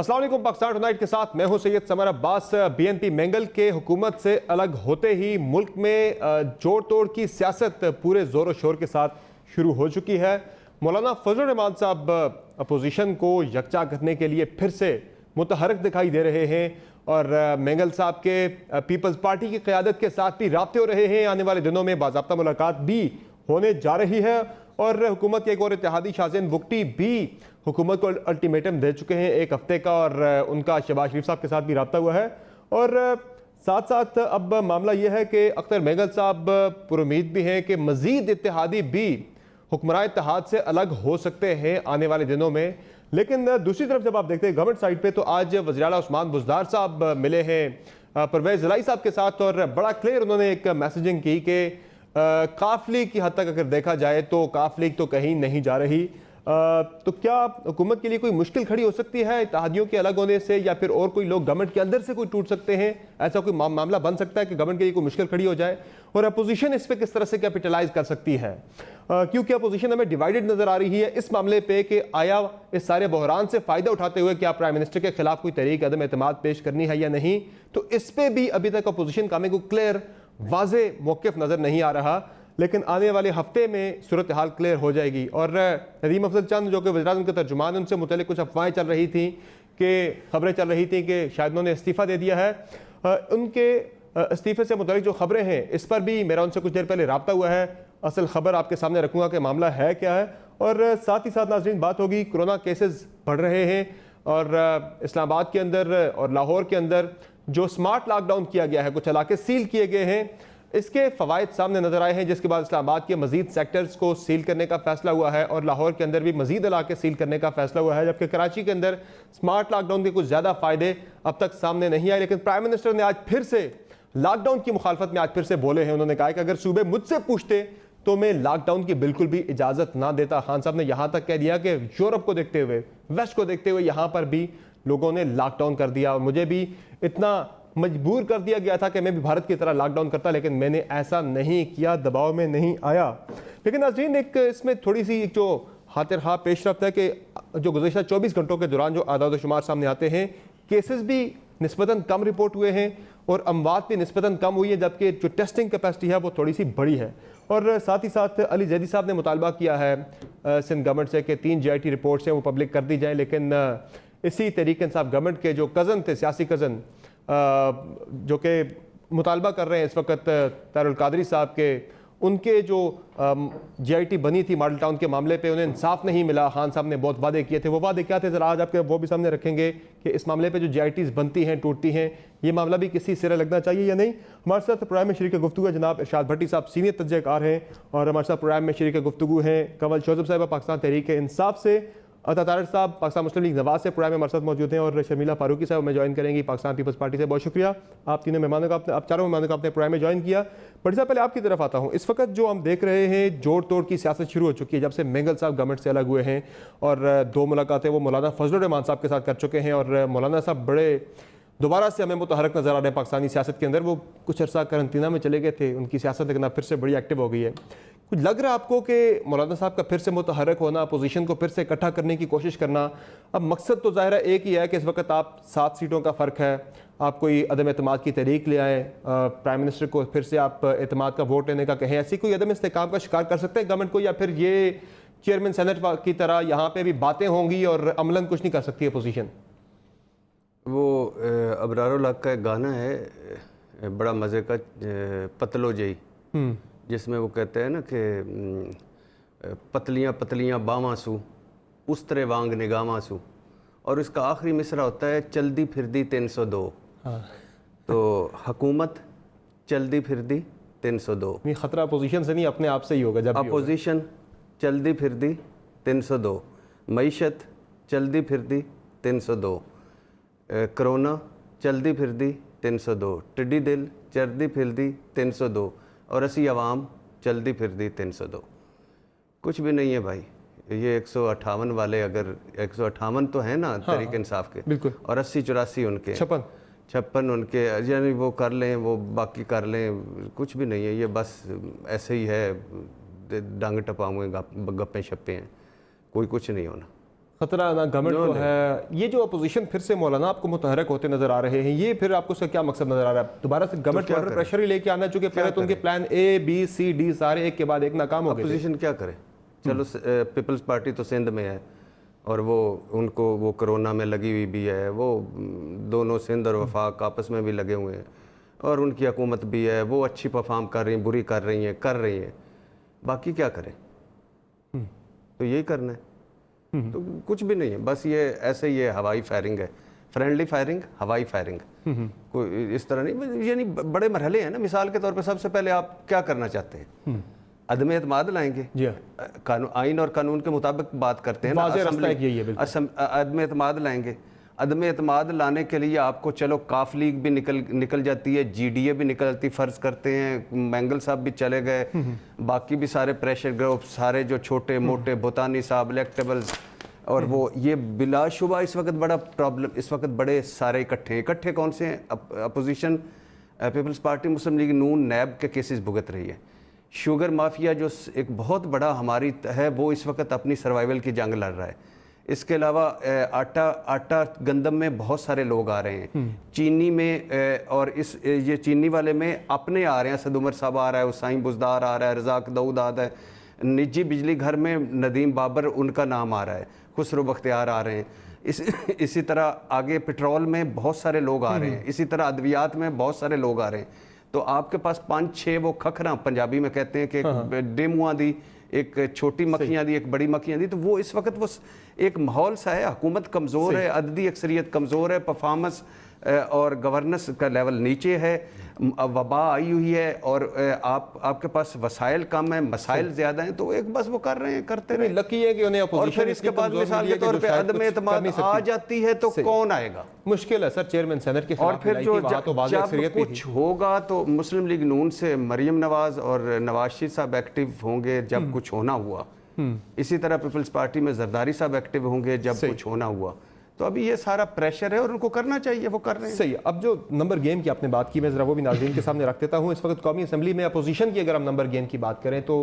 अस्सलाम वालेकुम। पाकिस्तान टुनाइट के साथ मैं हूं Syed summer Abbas. BNP mangle के हुकूमत से अलग होते ही मुल्क में जोड़ तोड़ की सियासत पूरे जोर शोर के साथ शुरू हो चुकी है। मौलाना फजल रहमान साहब अपोजिशन को यकजा करने के लिए फिर से मुतहरक दिखाई दे रहे हैं और मैंगल साहब के पीपल्स पार्टी की क़यादत के साथ भी राब्ते हो रहे हैं। आने वाले दिनों में बाज़ाब्ता मुलाकात भी होने जा रही है और हुकूमत के एक और इत्तेहादी शाहज़ैन बुगटी भी हुकूमत को अल्टीमेटम दे चुके हैं 1 हफ्ते का और उनका शहबाज शरीफ साहब के साथ भी रब्ता हुआ है। और साथ साथ अब मामला यह है कि अख्तर मैंगल साहब पुरुमीद भी हैं कि मज़ीद इत्तेहादी भी हुक्मरान इत्तेहाद से अलग हो सकते हैं आने वाले दिनों में। लेकिन दूसरी तरफ जब आप देखते हैं गवर्नमेंट साइड पे, तो आज वज़ीर आला उस्मान बुज़दार साहब मिले हैं परवेज़ इलाही साहब के साथ और बड़ा क्लियर उन्होंने एक मैसेजिंग की कि काफिले की हद तक अगर देखा जाए तो काफिले तो कहीं नहीं जा रही। तो क्या हुकूमत के लिए कोई मुश्किल खड़ी हो सकती है इत्तेहादियों के अलग होने से, या फिर और कोई लोग गवर्नमेंट के अंदर से कोई टूट सकते हैं? ऐसा कोई मामला बन सकता है कि गवर्नमेंट के लिए कोई मुश्किल खड़ी हो जाए और अपोजिशन इस पर किस तरह से कैपिटलाइज कर सकती है? क्योंकि अपोजिशन हमें डिवाइडेड नजर आ रही है इस मामले पे कि आया इस सारे बहरान से फायदा उठाते हुए क्या प्राइम मिनिस्टर के खिलाफ कोई तहरीक अदम एतमाद पेश करनी है या नहीं। तो इस पर भी अभी तक अपोजिशन का हमें कोई क्लियर वाज़े मौक़िफ़ नज़र नहीं आ रहा, लेकिन आने वाले हफ्ते में सूरत हाल क्लियर हो जाएगी। और नदीम अफजल चंद जो कि वज़ीर आज़म के तर्जुमान, उनसे मुतल्लिक़ कुछ अफवाहें चल रही थी कि खबरें चल रही थी कि शायद उन्होंने इस्तीफ़ा दे दिया है। उनके इस्तीफ़े से मुतल्लिक़ जो खबरें हैं इस पर भी मेरा उनसे कुछ देर पहले रब्ता हुआ है। असल खबर आपके सामने रखूँगा कि मामला है क्या है। और साथ ही साथ नाज़रीन बात होगी, कोरोना केसेस बढ़ रहे हैं और इस्लामाबाद के अंदर और लाहौर के अंदर जो स्मार्ट लॉकडाउन किया गया है, कुछ इलाके सील किए गए हैं, इसके फ़वाइद सामने नजर आए हैं, जिसके बाद इस्लामाबाद के मजीद सेक्टर्स को सील करने का फैसला हुआ है और लाहौर के अंदर भी मजीद इलाके सील करने का फैसला हुआ है। जबकि कराची के अंदर स्मार्ट लॉकडाउन के कुछ ज़्यादा फ़ायदे अब तक सामने नहीं आए। लेकिन प्राइम मिनिस्टर ने आज फिर से लॉकडाउन की मुखालफत में आज फिर से बोले हैं। उन्होंने कहा कि अगर सूबे मुझसे पूछते तो मैं लॉकडाउन की बिल्कुल भी इजाज़त ना देता। खान साहब ने यहाँ तक कह दिया कि यूरोप को देखते हुए, वेस्ट को देखते हुए यहाँ पर भी लोगों ने लॉकडाउन कर दिया और मुझे भी इतना मजबूर कर दिया गया था कि मैं भी भारत की तरह लॉकडाउन करता, लेकिन मैंने ऐसा नहीं किया, दबाव में नहीं आया। लेकिन नाज़रीन एक इसमें थोड़ी सी एक जो हाथ पेशरफ्त है कि जो गुज़श्ता 24 घंटों के दौरान जो आदाद शुमार सामने आते हैं, केसेस भी निस्बतन कम रिपोर्ट हुए हैं और अमवात भी निस्बतन कम हुई है, जबकि जो टेस्टिंग कैपेसिटी है वो थोड़ी सी बड़ी है। और साथ ही साथ अली जैदी साहब ने मुतालबा किया है सिंध गवर्नमेंट से कि 3 GIT रिपोर्ट्स हैं वो पब्लिक कर दी जाए। लेकिन इसी तरीके से गवर्नमेंट के जो कज़न थे, सियासी कज़न जो कि मुतालबा कर रहे हैं इस वक्त तारुल कादरी साहब के, उनके जो GIT बनी थी मॉडल टाउन के मामले पे उन्हें इंसाफ नहीं मिला। खान साहब ने बहुत वादे किए थे, वो वादे क्या थे ज़रा आज आपके वो भी सामने रखेंगे कि इस मामले पे जो GITs बनती हैं, टूटती हैं, ये मामला भी किसी सिरे लगना चाहिए या नहीं। हमारे साथ प्रोग्राम में शरीक गुफ्तगू है जनाब इरशाद भट्टी साहब, सीनियर तज्ज़ियाकार हैं, और हमारे साथ प्रोग्राम में शरीक गुफ्तगू हैं कंवल शोज़ब साहब पाकिस्तान तहरीक इंसाफ से, अता तारड़ साहब पाकिस्तान मुस्लिम लीग नवाज से प्रोग्राम में हमारे साथ मौजूद हैं, और शर्मिला फारूकी साहब हमें ज्वाइन करेंगी पाकिस्तान पीपल्स पार्टी से। बहुत शुक्रिया आप तीनों मेहमानों का, आप चारों मेहमानों का अपने प्रोग्राम में ज्वाइन किया। बड़ी साहब पहले आपकी तरफ आता हूँ। इस वक्त जो हम देख रहे हैं जोड़ तोड़ की सियासत शुरू हो चुकी है जब से मैंगल साहब गवर्नमेंट से अलग हुए हैं, और 2 मुलाकातें वो मौलाना फजल रहमान साहब के साथ कर चुके हैं और मौलाना साहब बड़े दोबारा से हमें मुतहरक नज़र आ रहे हैं पाकिस्तानी सियासत के अंदर। वो कुछ अर्सा करंतना में चले गए थे, उनकी सियासत लेकिन फिर से बड़ी एक्टिव हो गई है। कुछ लग रहा है आपको कि मौलाना साहब का फिर से मुतहरक होना, अपोजिशन को फिर से इकट्ठा करने की कोशिश करना? अब मकसद तो ज़ाहिर है एक ही है कि इस वक्त आप 7 सीटों का फ़र्क है, आप कोई अदम एतमाद की तहरीक ले आए, प्राइम मिनिस्टर को फिर से आप एतमाद का वोट लेने का कहें, ऐसी कोई अदम इस्तेकाम का शिकार कर सकते हैं गवर्नमेंट को, या फिर ये चेयरमैन सेनेट की तरह यहाँ पर भी बातें होंगी और अमलन कुछ नहीं कर सकती अपोजिशन? वो अबरारुल हक का एक गाना है बड़ा मज़े का, पतलो जई, जिसमें वो कहते हैं ना कि पतलियाँ पतलियाँ बामासू उस तरह वांग निगामासू, और इसका आखिरी मिसरा होता है चलदी फिरदी 302। तो हुकूमत चलदी फिरदी 302, खतरा अपोजिशन से नहीं अपने आप से ही होगा। जब अपोजिशन चलदी फिरदी 302, मईशत चलदी फिरदी 302, कोरोना चलदी फिरदी 302, टिड्डी दिल चलदी फिरदी 302, और असी अवाम चलदी फिरदी 302। कुछ भी नहीं है भाई। ये 158 वाले, अगर 158 तो है ना तहरीक इंसाफ के, बिल्कुल, और 80-84 उनके, 56 उनके, यानी वो कर लें, वो बाकी कर लें, कुछ भी नहीं है। ये बस ऐसे ही है, डांग टपाऊँगे, गप्पे शप्पे हैं, कोई कुछ नहीं होना। खतरा ना गवर्नमेंट नो, को नहीं। है। ये जो अपोजिशन फिर से मौलाना आपको मुतहरक होते नजर आ रहे हैं, ये फिर आपको उसका क्या मकसद नजर आ रहा है? दोबारा से गवर्नमेंट क्या पर करें? प्रेशर ही लेके आना, चूंकि पहले तो उनके करें? Plan A B C D सारे एक के बाद एक नाकाम हो गए थे। अपोजिशन क्या करे? चलो, पीपल्स पार्टी तो सिंध में है और वो उनको वो कोरोना में लगी हुई भी है, वो दोनों सिंध और वफाक आपस में भी लगे हुए हैं और उनकी हुकूमत भी है, वो अच्छी परफॉर्म कर रही हैं, बुरी कर रही हैं। बाकी क्या करें? तो यही करना है। तो कुछ भी नहीं है, बस ये ऐसे ही है, हवाई फायरिंग है, फ्रेंडली फायरिंग, हवाई फायरिंग, कोई इस तरह नहीं। यानी बड़े मरहले हैं ना। मिसाल के तौर पे सबसे पहले आप क्या करना चाहते हैं? अदम एतमाद लाएंगे, जी हाँ, कानून, आइन और कानून के मुताबिक बात करते हैं ना। वाज़ेह रास्ता एक यही है, बिल्कुल। अदम एतमाद लाएंगे। अदम एतमाद लाने के लिए आपको चलो काफ लीग भी निकल जाती है, GDA भी निकलती, फ़र्ज़ करते हैं मैंगल साहब भी चले गए, बाकी भी सारे प्रेशर ग्रुप, सारे जो छोटे मोटे भूतानी साहब, इलेक्टेबल्स, और वो ये बिलाशुबा इस वक्त बड़ा प्रॉब्लम, इस वक्त बड़े सारे इकट्ठे कौन से हैं? अपोजिशन, पीपल्स पार्टी, मुस्लिम लीग नून, नैब के केसेस भुगत रही है। शुगर माफिया जो एक बहुत बड़ा हमारी है, वो इस वक्त अपनी सर्वाइवल की जंग लड़ रहा है। इसके अलावा आटा गंदम में बहुत सारे लोग आ रहे हैं, चीनी में, और ये चीनी वाले में अपने आ रहे हैं। सद उमर साहब आ रहा है, हुसैन बुजदार आ रहा है, रज़ाक दाऊद आ रहा है, निजी बिजली घर में नदीम बाबर उनका नाम आ रहा है, खुसरो बख्तियार आ रहे हैं। इसी तरह आगे पेट्रोल में बहुत सारे लोग आ रहे हैं, इसी तरह अद्वियात में बहुत सारे लोग आ रहे हैं। तो आपके पास 5-6 वो खखरा, पंजाबी में कहते हैं कि डेमुआ दी, एक छोटी मक्खियाँ दी, एक बड़ी मक्खियाँ दी। तो वो इस वक्त वो एक माहौल सा है, हुकूमत कमज़ोर है, अददी अक्सरियत कमज़ोर है, परफॉर्मेंस और गवर्नेंस का लेवल नीचे है, वबा आई हुई है, और आपके पास वसाइल कम है, मसाइल ज़्यादा हैं। तो एक बस वो कर रहे हैं, करते रहे। लकी है कि उन्हें और अपोजिशन फिर इसके बाद मिसाल के तौर पे अदम एतमाद आ जाती है तो कौन आएगा? मुश्किल है सर, चेयरमैन सेनेट के और फिर जो जब कुछ होगा तो मुस्लिम लीग नून से मरियम नवाज और नवाज शरीफ साहब एक्टिव होंगे जब कुछ होना हुआ, इसी तरह पीपल्स पार्टी में जरदारी साहब एक्टिव होंगे जब कुछ होना हुआ। तो अभी ये सारा प्रेशर है और उनको करना चाहिए, वो कर रहे हैं। सही है। अब जो नंबर गेम की आपने बात की, मैं जरा वो भी नाज़रीन के सामने रख देता हूँ। इस वक्त कौमी असम्बली में अपोजिशन की अगर हम नंबर गेम की बात करें तो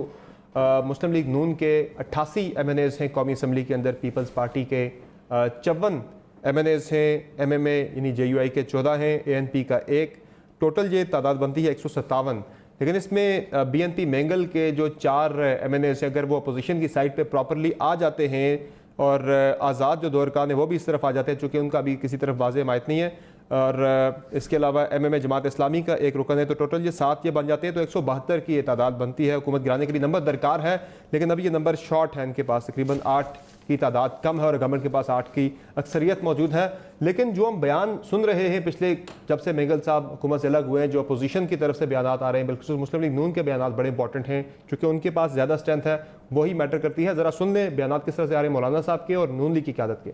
मुस्लिम लीग नून के 88 MNAs हैं कौमी असम्बली के अंदर, पीपल्स पार्टी के 54 MNAs हैं, MMA यानी JUI के 14 हैं, ANP का 1, टोटल ये तादाद बनती है 157। लेकिन इसमें BNP मैंगल के जो 4 MNAs हैं, अगर वो अपोजिशन की साइड पे प्रॉपरली आ जाते हैं और आज़ाद जो दो अरकान है वो भी इस तरफ आ जाते हैं, चूँकि उनका भी किसी तरफ वाज़ेह हिमायत नहीं है, और इसके अलावा MMA जमात इस्लामी का एक रुकन है, तो टोटल ये 7 ये बन जाते हैं। तो 172 की ये तादाद बनती है। हुकूमत गिराने के लिए नंबर दरकार है, लेकिन अभी ये नंबर शॉर्ट है, इनके पास तकरीबन 8 की तादाद कम है और गवर्नमेंट के पास 8 की अक्सरियत मौजूद है। लेकिन जो हम बयान सुन रहे हैं पिछले, जब से मैंगल साहब हुकूमत से अलग हुए हैं, जो अपोजिशन की तरफ से बयान आ रहे हैं, बिल्कुल मुस्लिम लीग नून के बयान बड़े इंपॉर्टेंट हैं, क्योंकि उनके पास ज़्यादा स्ट्रेंथ है, वही मैटर करती है। ज़रा सुन लें बयान किस तरह से आ रहे हैं मौलाना साहब के और नून लीग की क़यादत के।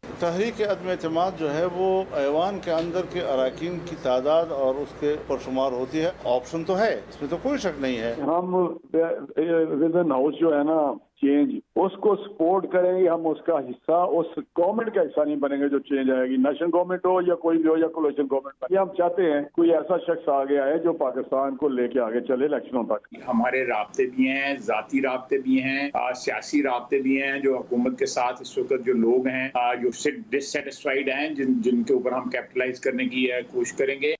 तहरीक अदम एतमाद जो है वो ऐवान के अंदर के अरकान की तादाद और उसके परशुमार होती है। ऑप्शन तो है, इसमें तो कोई शक नहीं है। हम विद इन हाउस जो है ना चेंज, उसको सपोर्ट करेंगे, हम उसका हिस्सा, उस गवर्नमेंट का हिस्सा नहीं बनेंगे जो चेंज आएगी, नेशनल गवर्नमेंट हो या कोई भी हो या कोलिशन गवर्नमेंट। ये हम चाहते हैं कोई ऐसा शख्स आ गया है जो पाकिस्तान को लेके आगे चले इलेक्शनों तक। हमारे राब्ते भी हैं, जाती राब्ते भी हैं, सियासी राब्ते भी हैं, जो हुकूमत के साथ इस वक्त जो लोग हैं जो डिससेटिस्फाइड हैं, जिनके ऊपर हम कैपिटलाइज करने की कोशिश करेंगे।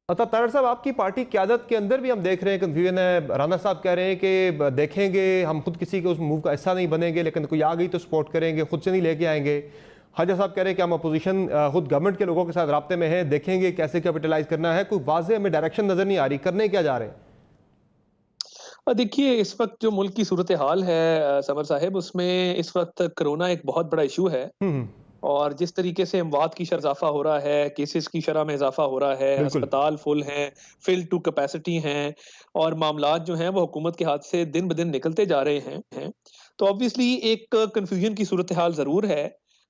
तारड़ साहब, आपकी पार्टी क़यादत के अंदर भी हम देख रहे हैं कन्फ्यूजन है। राना साहब कह रहे हैं कि देखेंगे, हम खुद किसी के उस मूव का हिस्सा नहीं बनेंगे, लेकिन कोई आ गई तो सपोर्ट करेंगे, खुद से नहीं लेके आएंगे। हाजा साहब कह रहे हैं कि हम अपोजिशन खुद गवर्नमेंट के लोगों के साथ राब्ते में हैं, देखेंगे कैसे कैपिटलाइज करना है। कोई वाज़ेह हमें डायरेक्शन नजर नहीं आ रही, करने क्या जा रहे हैं? देखिए, इस वक्त जो मुल्क की सूरत हाल है समर साहिब, उसमें इस वक्त कोरोना एक बहुत बड़ा इशू है, और जिस तरीके से अमवात की शरह इजाफा हो रहा है, केसेस की शरह में इजाफा हो रहा है, अस्पताल फुल हैं, फिल टू कैपेसिटी हैं, और मामलात जो हैं वो हुकूमत के हाथ से दिन ब दिन निकलते जा रहे हैं। तो ऑब्वियसली एक कन्फ्यूजन की सूरत हाल ज़रूर है,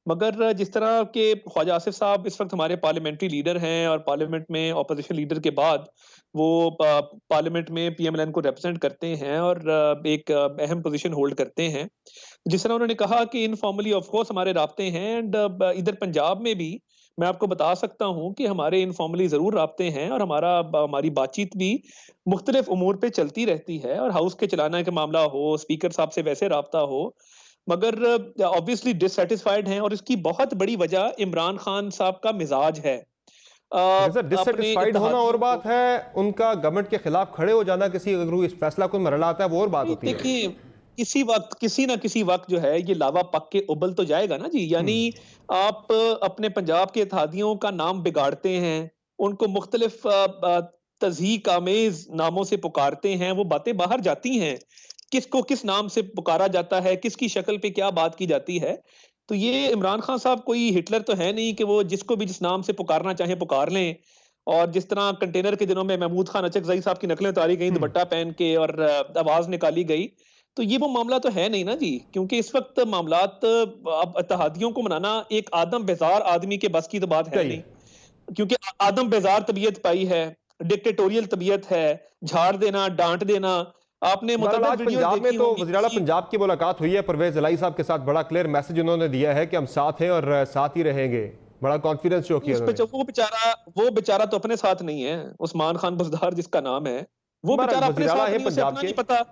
मगर जिस तरह के ख्वाजा आसिफ साहब इस वक्त हमारे पार्लियामेंट्री लीडर हैं, और पार्लियामेंट में ऑपोजिशन लीडर के बाद वो पार्लियामेंट में PMLN को रिप्रेजेंट करते हैं और एक अहम पोजीशन होल्ड करते हैं। जिस तरह उन्होंने कहा कि इनफॉर्मली ऑफ कोर्स हमारे राब्ते हैं, एंड इधर पंजाब में भी मैं आपको बता सकता हूं कि हमारे इनफॉर्मली ज़रूर राब्ते हैं, और हमारी बातचीत भी मुख्तलिफ उमूर पे चलती रहती है, और हाउस के चलाना का मामला हो, स्पीकर साहब से वैसे राब्ता हो, मगर ऑब्वियसली डिससेटिस्फाइड हैं और इसकी बहुत बड़ी वजह इमरान खान साहब का मिजाज है। सर डिससेटिस्फाइड होना और बात है, उनका गवर्नमेंट के खिलाफ खड़े हो जाना, किसी अगर इस फैसला को मरला आता है वो और बात होती है। देखिए किसी वक्त किसी ना किसी वक्त जो है ये लावा पक के उबल तो जाएगा ना जी। यानी आप अपने पंजाब के इत्तेहादियों का नाम बिगाड़ते हैं, उनको मुख्तलिफ तज़हीक आमेज नामों से पुकारते हैं, वो बातें बाहर जाती हैं किसको किस नाम से पुकारा जाता है, किसकी शक्ल पे क्या बात की जाती है। तो ये इमरान खान साहब कोई हिटलर तो है नहीं कि वो जिसको भी जिस नाम से पुकारना चाहे पुकार लें। और जिस तरह कंटेनर के दिनों में महमूद खान अचकज़ई साहब की नकलें उतारी गई दुपट्टा पहन के और आवाज निकाली गई, तो ये वो मामला तो है नहीं ना जी। क्योंकि इस वक्त मामलात अब इत्तेहादियों को मनाना एक आदम बेजार आदमी के बस की तो बात है नहीं, क्योंकि आदम बेजार तबीयत पाई है, डिक्टेटोरियल तबीयत है, झाड़ देना, डांट देना। आपने आज पंजाब में तो वज़ीर-ए-आला पंजाब की मुलाकात हुई है परवेज इलाही साहब के साथ, बड़ा क्लियर मैसेज उन्होंने दिया है कि हम साथ हैं और साथ ही रहेंगे, बड़ा कॉन्फिडेंस शो किया वो बेचारा तो अपने साथ नहीं है, उस्मान खान बुज़दार जिसका नाम है, वो बेचारा अपने साथ नहीं, उसे अपना नहीं पता।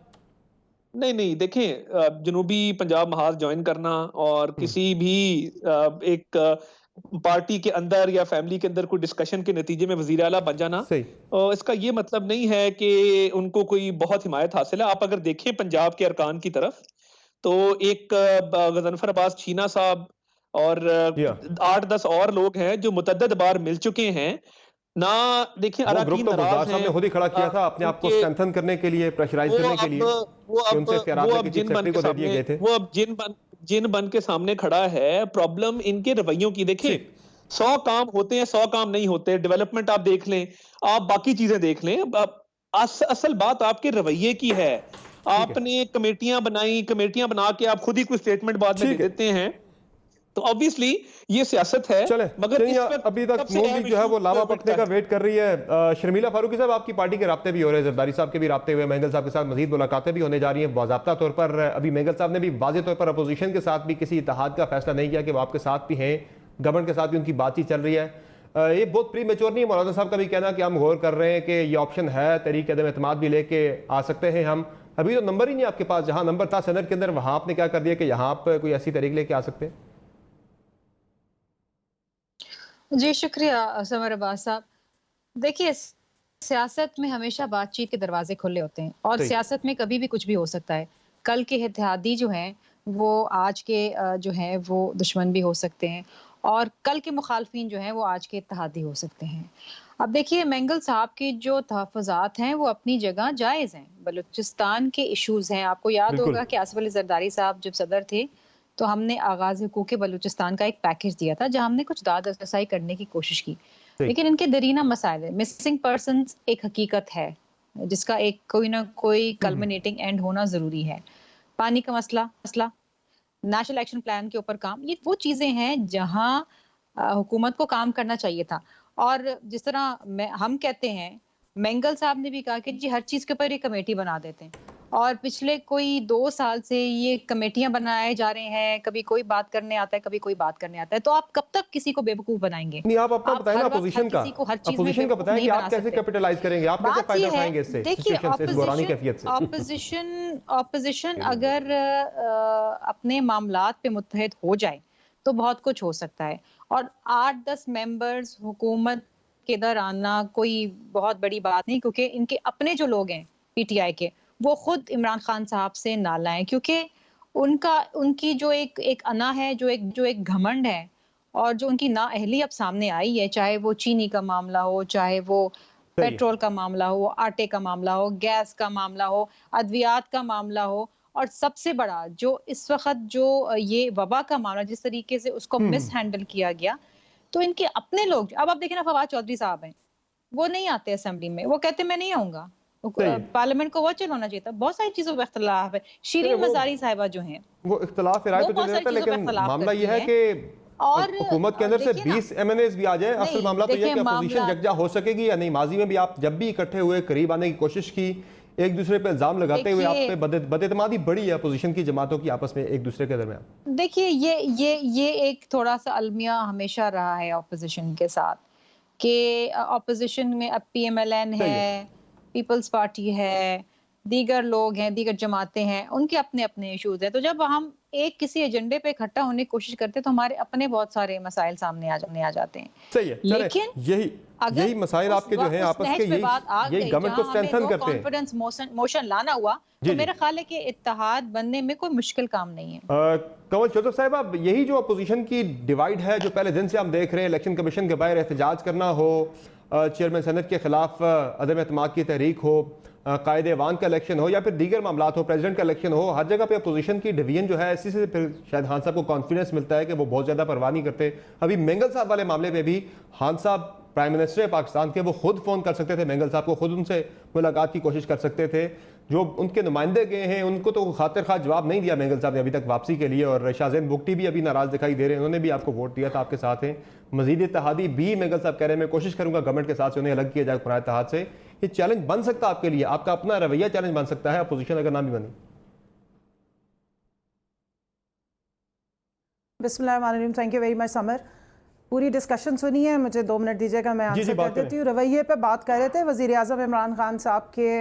नहीं देखें, जनूबी पंजाब महाज ज्वाइन करना और किसी भी एक पार्टी के अंदर या फैमिली के अंदर कोई डिस्कशन के नतीजे में वजीर आला बन जाना, इसका ये मतलब नहीं है कि उनको कोई बहुत हिमायत हासिल है। आप अगर देखें पंजाब के अरकान की तरफ तो एक गजनफर अब्बास छीना साहब और 8-10 और लोग हैं जो मुतअद्दिद बार मिल चुके हैं ना। देखिए अरकान नाराज हैं, खुद ही खड़ा किया था अपने आप को स्ट्रेंथन करने के लिए, प्रेशराइज करने के लिए। वो अब जिन बन के सामने खड़ा है। प्रॉब्लम इनके रवैयों की। देखिए 100 काम होते हैं, 100 काम नहीं होते। डेवलपमेंट आप देख लें, आप बाकी चीजें देख लें, असल बात आपके रवैये की है। आपने कमेटियां बनाई, कमेटियां बना के आप खुद ही कोई स्टेटमेंट बाद में दे देते हैं, तो ऑब्वियसली ये सियासत है। मगर अभी तक मूव जो है वो लावा पकने का वेट कर रही है। शर्मिला फारूकी साहब, आपकी पार्टी के राब्ते भी हो रहे हैं, जरदारी साहब के भी राब्ते हुए, मेंगल साहब के साथ मजीद मुलाकातें भी होने जा रही हैं बाज़ाब्ता तौर पर। अभी मेंगल साहब ने भी वाज़ेह तौर पर अपोजिशन के साथ भी किसी इत्तेहाद का फैसला नहीं किया कि वो आपके साथ भी हैं, गवर्नमेंट के साथ भी उनकी बातचीत चल रही है। ये बहुत प्री मेच्योर नहीं है? मौलाना साहब का भी कहना कि हम गौर कर रहे हैं कि ये ऑप्शन है, तहरीक अदम एतमाद भी लेके आ सकते हैं हम। अभी तो नंबर ही नहीं आपके पास, जहाँ नंबर था सेनेट के अंदर वहाँ आपने क्या कर दिया कि यहाँ आप कोई ऐसी तहरीक लेके आ सकते हैं? जी शुक्रिया समर अब्बास साहब। देखिए सियासत में हमेशा बातचीत के दरवाजे खुले होते हैं और सियासत में कभी भी कुछ भी हो सकता है। कल के इत्तेहादी जो हैं वो आज के जो हैं वो दुश्मन भी हो सकते हैं और कल के मुखालफिन जो हैं वो आज के इत्तेहादी हो सकते हैं। अब देखिए मेंगल साहब के जो तहफ़्फ़ुज़ात हैं वो अपनी जगह जायज़ हैं। बलूचिस्तान के इशूज़ हैं, आपको याद होगा कि आसिफ अली जरदारी साहब जब सदर थे तो हमने आगाज़ हुकूक बलूचिस्तान का एक पैकेज दिया था जहां हमने कुछ दाद रसाई करने की कोशिश की। लेकिन इनके दरीना मसाइल है। मिसिंग पर्सन्स एक हकीकत है जिसका एक कोई ना कोई कल्मिनेटिंग एंड होना जरूरी है। पानी का मसला, नेशनल एक्शन प्लान के ऊपर काम, ये वो चीजें हैं जहां हुकूमत को काम करना चाहिए था। और जिस तरह हम कहते हैं, मेंगल साहब ने भी कहा कि जी हर चीज के ऊपर एक कमेटी बना देते हैं और पिछले कोई 2 साल से ये कमेटियां बनाए जा रहे हैं। कभी कोई बात करने आता है, कभी कोई बात करने आता है। तो आप कब तक किसी को बेवकूफ बनाएंगे? नहीं, आप अपना बताएं ना अपोजिशन का बताएं कि आप कैसे कैपिटलाइज करेंगे, आप कैसे फायदा उठाएंगे इससे? देखिए ऑपोजिशन अगर अपने मामलात पे मुत्तहिद हो जाए तो बहुत कुछ हो सकता है। और 8-10 मेंबर्स हुकूमत के इधर आना कोई बहुत बड़ी बात नहीं, क्योंकि इनके अपने जो लोग हैं पीटीआई के वो खुद इमरान खान साहब से नाला है, क्योंकि उनकी जो एक अना है, जो एक घमंड है और जो उनकी नाअहली अब सामने आई है, चाहे वो चीनी का मामला हो, चाहे वो पेट्रोल का मामला हो, आटे का मामला हो, गैस का मामला हो, अद्वियात का मामला हो, और सबसे बड़ा जो इस वक्त जो ये वबा का मामला जिस तरीके से उसको मिस हैंडल किया गया, तो इनके अपने लोग, अब आप देखें ना फवाद चौधरी साहब हैं, वो नहीं आते असेंबली में, वो कहते मैं नहीं आऊंगा। पार्लियामेंट को वर्चुअल होना चाहिए था। बहुत सारी चीजों पर इख्तिलाफ है। शीरीन मज़ारी साहिबा जो हैं वो इख्तिलाफ राय तो नहीं, लेकिन मामला ये है कि और हुकूमत के अंदर से 20 एमएनएस भी आ जाए। असल मामला तो ये है कि अपोजिशन यकजा हो सकेगी या नहीं। माजी में भी आप जब भी इकट्ठे हुए, करीब आने की कोशिश की, एक दूसरे पे इल्जाम लगाते हुए आप पे बदएतमादी बढ़ी है अपोजिशन की जमातों की आपस में एक दूसरे के दरमियान। देखिए ये एक थोड़ा सा अलमिया हमेशा रहा है अपोजिशन के साथ कि अपोजिशन में अब पीएमएलएन है, पीपल्स पार्टी है, दीगर लोग हैं, दीगर जमातें हैं, उनके अपने अपने इश्यूज हैं। तो जब हम एक किसी एजेंडे पे इकट्ठा होने की कोशिश करते हैं तो हमारे अपने बहुत सारे मसाइल सामने आ जाते हैं। सही है, लेकिन यही मसाइल आपके जो हैं आपस के, यही गवर्नमेंट को स्ट्रेंथन करते हैं। कॉन्फिडेंस मोशन लाना हुआ तो मेरा ख्याल है कि इत्तेहाद बनने में कोई मुश्किल काम नहीं है। कंवल जोसेफ साहब, अब यही जो अपोजिशन की डिवाइड है जो पहले दिन से हम देख रहे हैं, इलेक्शन कमीशन के बाहर एहतजाज करना हो, चेयरमैन सेनेट के खिलाफ अदम एतमाद की तहरीक हो, कायदे वान का इलेक्शन हो या फिर दीगर मामलात हो, प्रेसिडेंट का इलेक्शन हो, हर जगह पे अपोजिशन की डिवीजन जो है, इसी से फिर शायद खान साहब को कॉन्फिडेंस मिलता है कि वो बहुत ज़्यादा परवाह नहीं करते। अभी मेंगल साहब वाले मामले में भी खान साहब प्राइम मिनिस्टर पाकिस्तान के, वो खुद फ़ोन कर सकते थे मेंगल साहब को, खुद उनसे मुलाकात की कोशिश कर सकते थे। जो उनके नुमाइंदे गए हैं उनको तो खातिर खा जवाब नहीं दिया मेंगल साहब ने अभी तक वापसी के लिए, और शाहजैन बुगटी भी अभी नाराज़ दिखाई दे रहे हैं, उन्होंने भी आपको वोट दिया था, आपके साथ हैं। मजीद इत्तेहादी भी मेंगल साहब कह रहे हैं मैं कोशिश करूंगा गवर्नमेंट के साथ से उन्हें अलग किया जाए पुराने इत्तेहाद से। ये चैलेंज बन सकता है आपके लिए, आपका अपना रवैया चैलेंज बन सकता है अपोजिशन अगर ना भी बनी। बिस्मिल्लाहिर्रहमानिर्रहीम, thank you very much summer. पूरी डिस्कशन सुनी है, मुझे 2 मिनट दीजिएगा, मैं आंसर कर देती हूँ। रवैये पे बात कर रहे थे वज़ीर आज़म इमरान खान साहब के,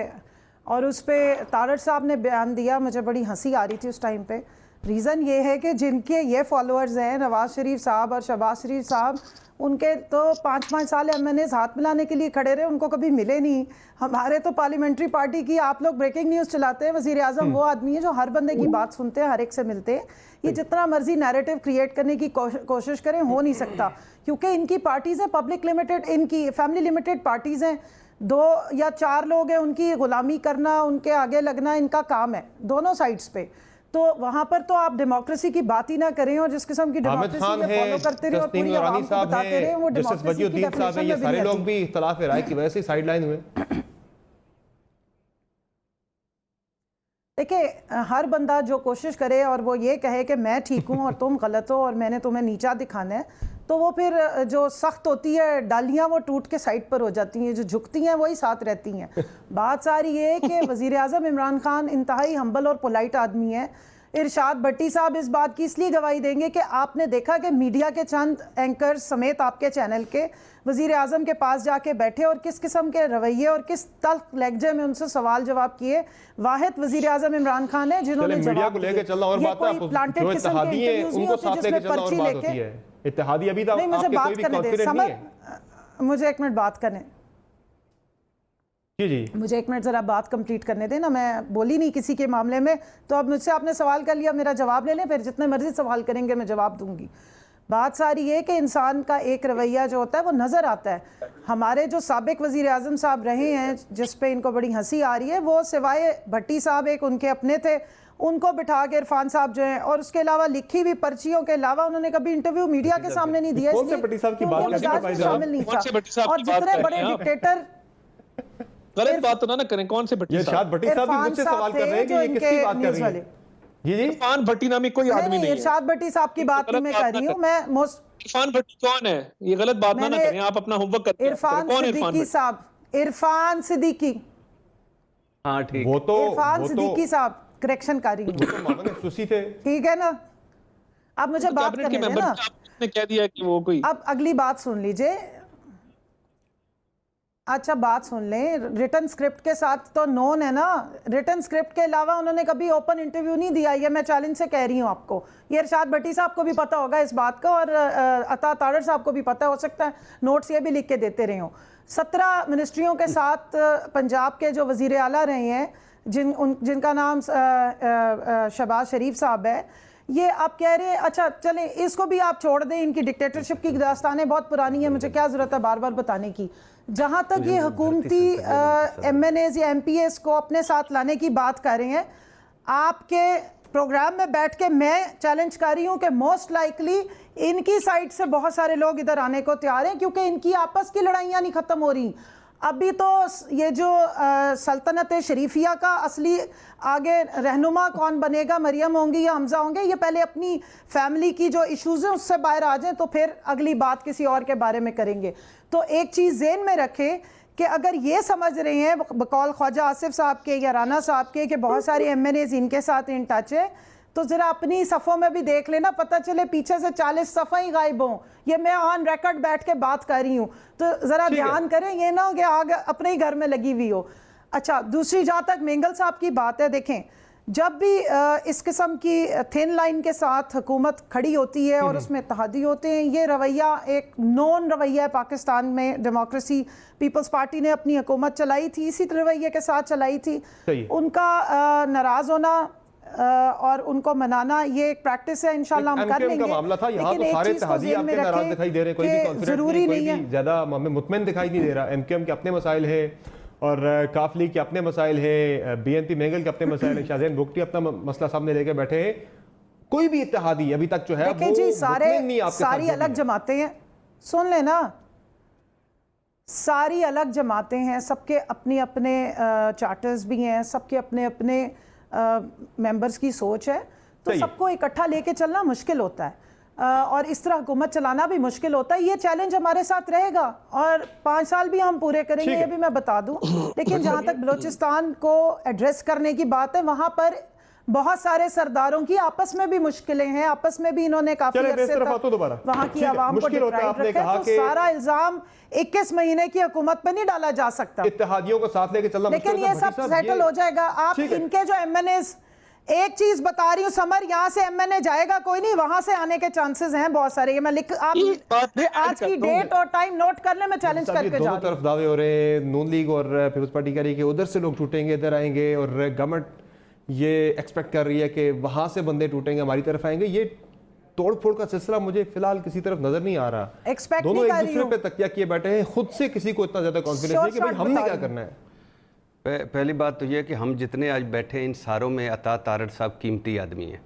और उस पर तारड़ साहब ने बयान दिया, मुझे बड़ी हंसी आ रही थी उस टाइम पे। रीज़न ये है कि जिनके ये फॉलोअर्स हैं नवाज़ शरीफ साहब और शहबाज शरीफ साहब, उनके तो 5-5 साल MNAs हाथ मिलाने के लिए खड़े रहे, उनको कभी मिले नहीं। हमारे तो पार्लियामेंट्री पार्टी की आप लोग ब्रेकिंग न्यूज़ चलाते हैं, वज़ीर आज़म वो आदमी है जो हर बंदे की बात सुनते हैं, हर एक से मिलते हैं। ये जितना मर्जी नैरेटिव क्रिएट करने की कोशिश करें, हो नहीं सकता, क्योंकि इनकी पार्टीज़ हैं पब्लिक लिमिटेड, इनकी फैमिली लिमिटेड पार्टीज़ हैं, 2 या 4 लोग हैं, उनकी गुलामी करना, उनके आगे लगना इनका काम है दोनों साइड्स पे। तो वहां पर तो आप डेमोक्रेसी की बात ही ना करें, और जिस किस्म की डेमोक्रेसी में फॉलो करते रहे और पूरी आवाम को बताते रहे, वो डेमोक्रेसी की डेफिनेशन में भी सारे लोग भी इख्तिलाफ राय की वजह से साइडलाइन हुए। देखिए, हर बंदा जो कोशिश करे और वो ये कहे कि मैं ठीक हूँ और तुम गलत हो और मैंने तुम्हें नीचा दिखाना है, तो वो फिर जो सख्त होती है डालियाँ वो टूट के साइड पर हो जाती हैं, जो झुकती हैं वही साथ रहती हैं। बात सारी ये है कि वज़ीर आज़म इमरान खान इंतहाई हम्बल और पोलाइट आदमी है। इरशाद भट्टी साहब इस बात की इसलिए गवाही देंगे कि आपने देखा कि मीडिया के चंद एंकर समेत आपके चैनल के वज़ीर आज़म के पास जाके बैठे और किस किस्म के रवैये और किस तल्ख लहजे में उनसे सवाल जवाब किए। वाहिद वज़ीर आज़म इमरान खान है जिन्होंने मीडिया को लेकर चलना और बात है, प्लांटेड किस्म के इंटरव्यूज नहीं होते जिसमें पर्ची लेके इत्तेहादी अभी तक मुझे बात करने दे, मुझे 1 मिनट बात करने, जी मुझे 1 मिनट ज़रा बात कंप्लीट करने दें ना। मैं बोली नहीं किसी के मामले में, तो अब मुझसे आपने सवाल कर लिया, मेरा जवाब ले लें, फिर जितने मर्जी सवाल करेंगे मैं जवाब दूंगी। बात सारी ये कि इंसान का एक रवैया जो होता है वो नज़र आता है। हमारे जो साबिक वज़ीर आज़म साहब रहे हैं जिस पे इनको बड़ी हंसी आ रही है, वो सिवाय भट्टी साहब एक उनके अपने थे, उनको बिठा के इरफान साहब जो हैं, और उसके अलावा लिखी हुई पर्चियों के अलावा उन्होंने कभी इंटरव्यू मीडिया के सामने नहीं दिया, शामिल नहीं था। और जितने बड़े डिक्टेटर, गलत बात ना करें, कौन से भट्टी साहब? भट्टी साहब भी मुझसे सवाल कर रहे हैं कि ये किसकी बात कर रही है? जी इरफान भट्टी नामी कोई आदमी नहीं है। इरशाद भट्टी साहब की बात नहीं मैं कर रही हूँ, मैं इरफान भट्टी कौन है? ये गलत बात ना करें, आप अपना होमवर्क करते हैं। इरफान सिद्दीकी साहब, इरफान सिद्दीकी, हाँ ठीक, वो तो इरफान सिद्दीकी साहब, करेक्शन कर रही हूँ, ठीक है ना। अब मुझे बात करने दें ना, आपने कह दिया कि वो कोई, अब अगली बात सुन लीजिए। अच्छा बात सुन लें, रिटन स्क्रिप्ट के साथ तो नोन है ना, रिटन स्क्रिप्ट के अलावा उन्होंने कभी ओपन इंटरव्यू नहीं दिया, ये मैं चैलेंज से कह रही हूँ आपको। ये इरशाद भट्टी साहब को भी पता होगा इस बात का, और अता तारड़ साहब को भी पता हो सकता है, नोट्स ये भी लिख के देते रहे हों। 17 मिनिस्ट्रियों के साथ पंजाब के जो वज़ीर आला रहे हैं, जिनका नाम शहबाज शरीफ साहब है, ये आप कह रहे हैं, अच्छा चलें इसको भी आप छोड़ दें, इनकी डिक्टेटरशिप की दास्तानें बहुत पुरानी है, मुझे क्या ज़रूरत है बार बार बताने की। जहाँ तक ये हुकूमती MNAs या MPAs को अपने साथ लाने की बात कर रहे हैं, आपके प्रोग्राम में बैठ के मैं चैलेंज कर रही हूँ कि मोस्ट लाइकली इनकी साइड से बहुत सारे लोग इधर आने को तैयार हैं, क्योंकि इनकी आपस की लड़ाइयाँ नहीं ख़त्म हो रही। अभी तो ये जो सल्तनत शरीफिया का असली आगे रहनुमा कौन बनेगा, मरियम होंगी या हमजा होंगे, ये पहले अपनी फैमिली की जो इश्यूज़ हैं उससे बाहर आ जाएं, तो फिर अगली बात किसी और के बारे में करेंगे। तो एक चीज़ ज़हन में रखें कि अगर ये समझ रहे हैं बकौल ख्वाजा आसिफ साहब के या राना साहब के कि बहुत सारे MNAs इनके साथ इन टच है, तो ज़रा अपनी सफ़ों में भी देख लेना, पता चले पीछे से 40 सफ़ा ही गायब हों। ये मैं ऑन रिकॉर्ड बैठ के बात कर रही हूँ, तो ज़रा ध्यान करें, ये ना हो कि आग अपने ही घर में लगी हुई हो। अच्छा, दूसरी जहाँ तक मेंगल साहब की बात है, देखें जब भी इस किस्म की थिन लाइन के साथ हुकूमत खड़ी होती है और उसमें इत्तेहादी होते हैं, ये रवैया एक नॉन रवैया है पाकिस्तान में। डेमोक्रेसी पीपल्स पार्टी ने अपनी हुकूमत चलाई थी, इसी रवैये के साथ चलाई थी। उनका नाराज होना और उनको मनाना ये एक प्रैक्टिस है, इंशाल्लाह हम कर लेंगे। मामला था यहाँ तो सारे इत्तेहादी आपके नाराज दिखाई दे रहे हैं, कोई भी कॉन्फिडेंट जरूरी नहीं है, ज्यादा हमें मुतमईन दिखाई नहीं दे रहा। एमकेएम के अपने मसाइल है और काफ लीग के अपने मसाइल है, बीएनपी मेंगल के अपने मसाइल है, शाहजैन भुगटी अपना मसला सामने लेके बैठे हैं। कोई भी इत्तेहादी अभी तक जो है वो जी सारी अलग जमातें हैं, सुन लेना, सारी अलग जमातें हैं, सबके अपने अपने चार्टर्स भी हैं, सबके अपने अपने मेंबर्स की सोच है, तो सबको इकट्ठा लेके चलना मुश्किल होता है और इस तरह हुकूमत चलाना भी मुश्किल होता है। ये चैलेंज हमारे साथ रहेगा और 5 साल भी हम पूरे करेंगे, ये भी मैं बता दूं। लेकिन जहां तक बलूचिस्तान को एड्रेस करने की बात है, वहां पर बहुत सारे सरदारों की आपस में भी मुश्किलें हैं, आपस में भी इन्होंने काफी अरसे तक वहां की आवाम को डिप्राइव रखा है, तो सारा इल्जाम 21 महीने की हुकूमत पे नहीं डाला जा सकता। इत्तेहादियों को साथ लेके चलना, लेकिन ये सब सेटल हो जाएगा। आप इनके जो एमएनएस, एक चीज बता रही हूँ समर, यहाँ से एमएनए जाएगा कोई नहीं, वहां से आने के चांसेस हैं बहुत सारे। ये मैं लिख, आप आज की डेट और टाइम नोट कर ले, मैं चैलेंज करके जा रही हूं। दोनों तरफ दावे हो रहे हैं, नून लीग और पीपल्स पार्टी कह रही है कि उधर से लोग टूटेंगे, इधर आएंगे, और गवर्नमेंट ये एक्सपेक्ट कर रही है कि वहां से बंदे टूटेंगे, हमारी तरफ आएंगे। ये तोड़ फोड़ का सिलसिला मुझे फिलहाल किसी तरफ नजर नहीं आ रहा। दोनों एक दूसरे पे तकिया किए बैठे हैं, खुद से किसी को इतना ज्यादा कॉन्फिडेंस नहीं कि भाई हमने क्या करना है। पहली बात तो यह कि हम जितने आज बैठे हैं इन सारों में अता तारड़ साहब कीमती आदमी हैं,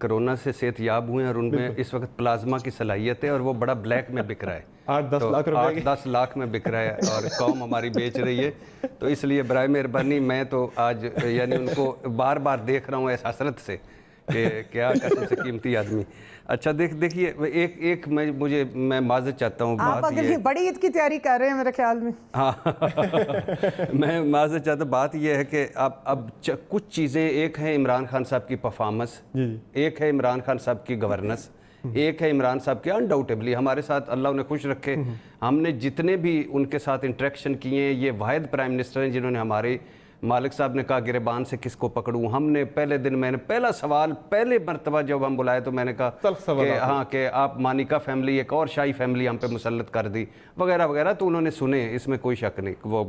कोरोना से सेहतयाब हुए हैं और उनमें इस वक्त प्लाज्मा की सलाहियत है और वो बड़ा ब्लैक में बिक रहा है। 8-10 लाख में बिक रहा है और कौम हमारी बेच रही है। तो इसलिए बराए मेहरबानी मैं तो आज यानी उनको बार बार देख रहा हूँ ऐसा हसरत से कि क्या कसम से कीमती आदमी। अच्छा देखिए एक मैं माजरत चाहता हूँ, आप अगर बड़ी ईद की तैयारी कर रहे हैं मेरे ख्याल में। हाँ मैं माजरत चाहता हूँ, बात यह है कि अब कुछ चीज़ें, एक है इमरान खान साहब की परफॉर्मेंस, एक है इमरान खान साहब की गवर्नेंस, एक है इमरान साहब के अनडाउटेबली हमारे साथ अल्लाह उन्हें खुश रखे, हमने जितने भी उनके साथ इंटरेक्शन किए, ये वाहिद प्राइम मिनिस्टर हैं जिन्होंने हमारे मालिक साहब ने कहा गिरबान से किसको पकड़ूं। हमने पहले दिन, मैंने पहला सवाल पहले मरतबा जब हम बुलाए तो मैंने कहा कि हाँ कि आप मानिका फैमिली, एक और शाही फैमिली हम पे मुसल्लत कर दी वगैरह वगैरह, तो उन्होंने सुने, इसमें कोई शक नहीं। वो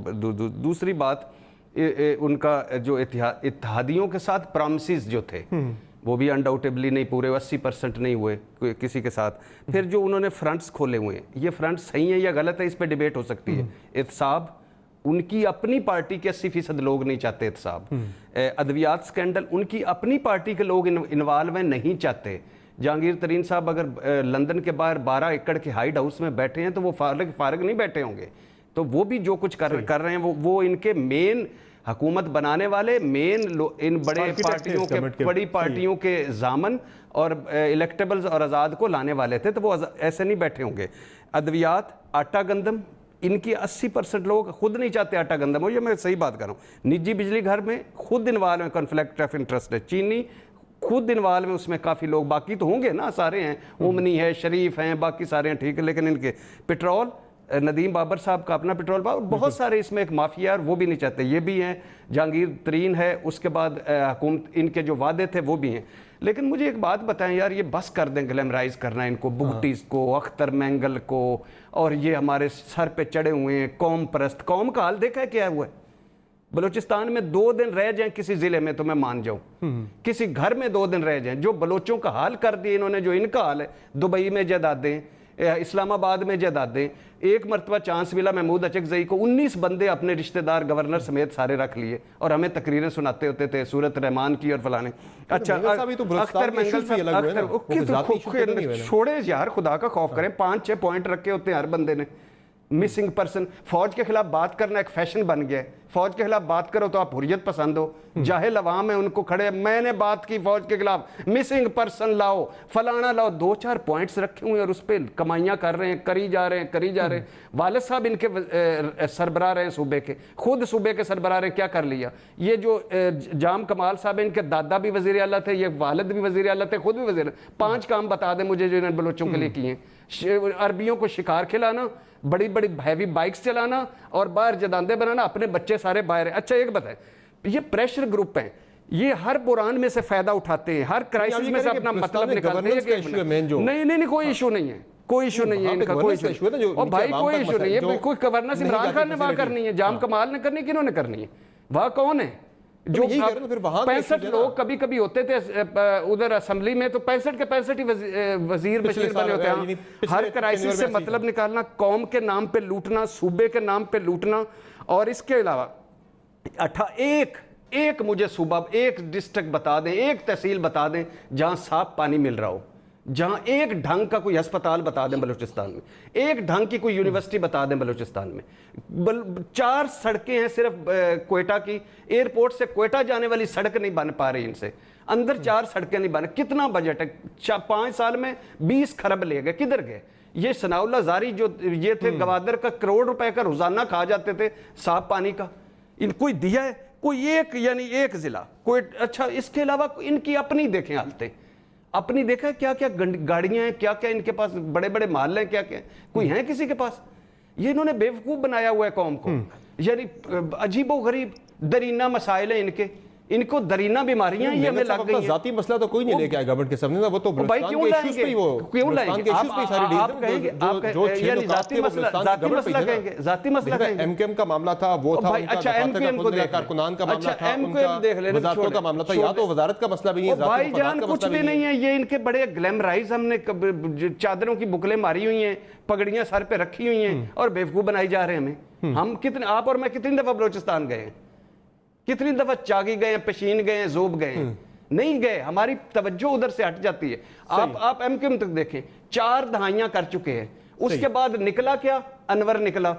दूसरी बात उनका जो इत्तेहादियों के साथ प्रॉमिसेस जो थे वो भी अनडाउटेबली नहीं पूरे, 80% नहीं हुए किसी के साथ। फिर जो उन्होंने फ्रंट्स खोले हुए हैं, ये फ्रंट सही है या गलत है, इस पर डिबेट हो सकती है। एहतसाब, उनकी अपनी पार्टी के 80% लोग नहीं चाहते एहतसाब। अद्वियात स्कैंडल, उनकी अपनी पार्टी के लोग इन्वॉल्व हैं, नहीं चाहते। जहांगीर तरीन साहब अगर लंदन के बाहर 12 एकड़ के हाइट हाउस में बैठे हैं तो वो फारग नहीं बैठे होंगे, तो वो भी जो कुछ कर रहे हैं वो इनके मेन हुकूमत बनाने वाले, मेन इन बड़े पार्टियों के, बड़ी पार्टियों के जामन और इलेक्टेबल्स और आज़ाद को लाने वाले थे, तो वो ऐसे नहीं बैठे होंगे। अद्वियात, आटा गंदम, इनकी 80% लोग खुद नहीं चाहते आटा गंदम हो, ये मैं सही बात कर रहा हूँ। निजी बिजली घर में खुद इन्वॉल्व है, कॉन्फ्लिक्ट ऑफ इंटरेस्ट है। चीनी खुद इन्वॉल्व है उसमें, काफ़ी लोग, बाकी तो होंगे ना, सारे हैं, उमनी है, शरीफ हैं, बाकी सारे हैं, ठीक है, लेकिन इनके पेट्रोल, नदीम बाबर साहब का अपना पेट्रोल पावर, बहुत सारे इसमें एक माफिया, वो भी नहीं चाहते, ये भी हैं। जहांगीर तरीन है, उसके बाद हुकूमत, इनके जो वादे थे वो भी हैं। लेकिन मुझे एक बात बताएं यार, ये बस कर दें ग्लैमराइज करना इनको, बुगटीज को, अख्तर मेंगल को, और ये हमारे सर पे चढ़े हुए हैं कौम परस्त। कौम का हाल देखा है क्या हुआ है बलूचिस्तान में? 2 दिन रह जाएं किसी जिले में तो मैं मान जाऊं, किसी घर में 2 दिन रह जाएं, जो बलोचों का हाल कर दिए इन्होंने, जो इनका हाल है। दुबई में जायदादें, इस्लामाबाद में जायदादें, एक मरतबा चांस मिला महमूद अचकजई को, 19 बंदे अपने रिश्तेदार गवर्नर समेत सारे रख लिए और हमें तकरीरें सुनाते होते थे सूरत रहमान की और फलाने। अच्छा, अख्तर मेंगल छोड़े यार, खुदा का खौफ करें, 5-6 पॉइंट रखे होते हैं हर बंदे ने। मिसिंग पर्सन, फौज के खिलाफ बात करना एक फैशन बन गया है। फौज के खिलाफ बात करो तो आप हुर्रियत पसंद हो, जाहिल अवाम है उनको खड़े, मैंने बात की फौज के खिलाफ, मिसिंग पर्सन लाओ, फलाना लाओ, 2-4 पॉइंट्स रखे हुए और उस पर कमाइयाँ कर रहे हैं, करी जा रहे हैं। वालिद साहब इनके सरबराह रहे हैं सूबे के, खुद सूबे के सरबराह रहे, क्या कर लिया। ये जो जाम कमाल साहब, इनके दादा भी वजीर आला थे, ये वालिद भी वजीर आला थे, खुद भी वजीर। 5 काम बता दें मुझे जो इन्होंने बलोचों के लिए किए। अरबियों को शिकार खिलाना, बड़ी बड़ी हैवी बाइक्स चलाना और बाहर जदांदे बनाना, अपने बच्चे सारे बाहर हैं। अच्छा एक बताएं, ये प्रेशर ग्रुप हैं, ये हर बुरान में से फायदा उठाते हैं, हर क्राइसिस में से अपना मतलब निकालते हैं। नहीं कोई इशू नहीं है, कोई इशू नहीं है इनका, कोई इशू और भाई कोई इशू नहीं है। कोई गवर्नेंस इमरान खान ने वहां करनी है, जाम कमाल ने करनी, किन्होंने करनी है, वहां कौन है? जो 65 लोग कभी कभी होते थे उधर असेंबली में, तो 65 के 65 ही वजीर बशीर बने होते हैं। हर क्राइसिस से मतलब निकालना, कौम के नाम पे लूटना, सूबे के नाम पे लूटना। और इसके अलावा एक मुझे सूबा, एक डिस्ट्रिक्ट बता दें, एक तहसील बता दें जहां साफ पानी मिल रहा हो, जहां एक ढंग का कोई अस्पताल बता दें बलूचिस्तान में, एक ढंग की कोई यूनिवर्सिटी बता दें बलूचिस्तान में। 4 सड़कें हैं सिर्फ क्वेटा की, एयरपोर्ट से क्वेटा जाने वाली सड़क नहीं बन पा रही इनसे, अंदर 4 सड़कें नहीं बन। कितना बजट है? 5 साल में 20 खरब ले गए, किधर गए? ये सनाउल्लाह ज़ारी जो ये थे गवादर का, करोड़ रुपए का रोजाना खा जाते थे साफ पानी का, इनको दिया है कोई एक, यानी एक जिला कोई। अच्छा इसके अलावा इनकी अपनी देखें हालतें, अपनी देखा क्या क्या गाड़ियां हैं, क्या क्या इनके पास बड़े बड़े माल हैं, क्या क्या कोई है किसी के पास? ये इन्होंने बेवकूफ बनाया हुआ है कौम को, यानी अजीबो गरीब दरीना मसाइल है इनके, इनको दरीना बीमारियां ही हमें लग गई हैं। जाती मसला तो कोई नहीं लेके आया गवर्नमेंट के सामने ना, वो तो भाई क्यों लाएंगे, क्यों लाएंगे? आप कहेंगे यानी जाती मसला कहेंगे, जाती मसला कहेंगे। एमकेएम का मामला था, वो था अच्छा एमकेएम को कारकुनान का मामला था, एमकेएम देख लेना, वजारतों का मामला था, या तो वजारत का मसला भी है, भाईजान कुछ भी नहीं है। ये इनके बड़े ग्लैमराइज, हमने चादरों की बुकलें मारी हुई हैं, पगड़ियां सर पे रखी हुई हैं और बेवकूफ बनाई जा रहे हैं हमें। हम कितने, आप और मैं कितनी दफा बलोचिस्तान गए हैं, कितनी दफा चागी गए, पेशीन गए, जोब गए, नहीं गए, हमारी तवज्जो उधर से हट जाती है। आप एमकेएम तक देखें, 4 दहाइयां कर चुके हैं, उसके बाद निकला क्या? अनवर निकला,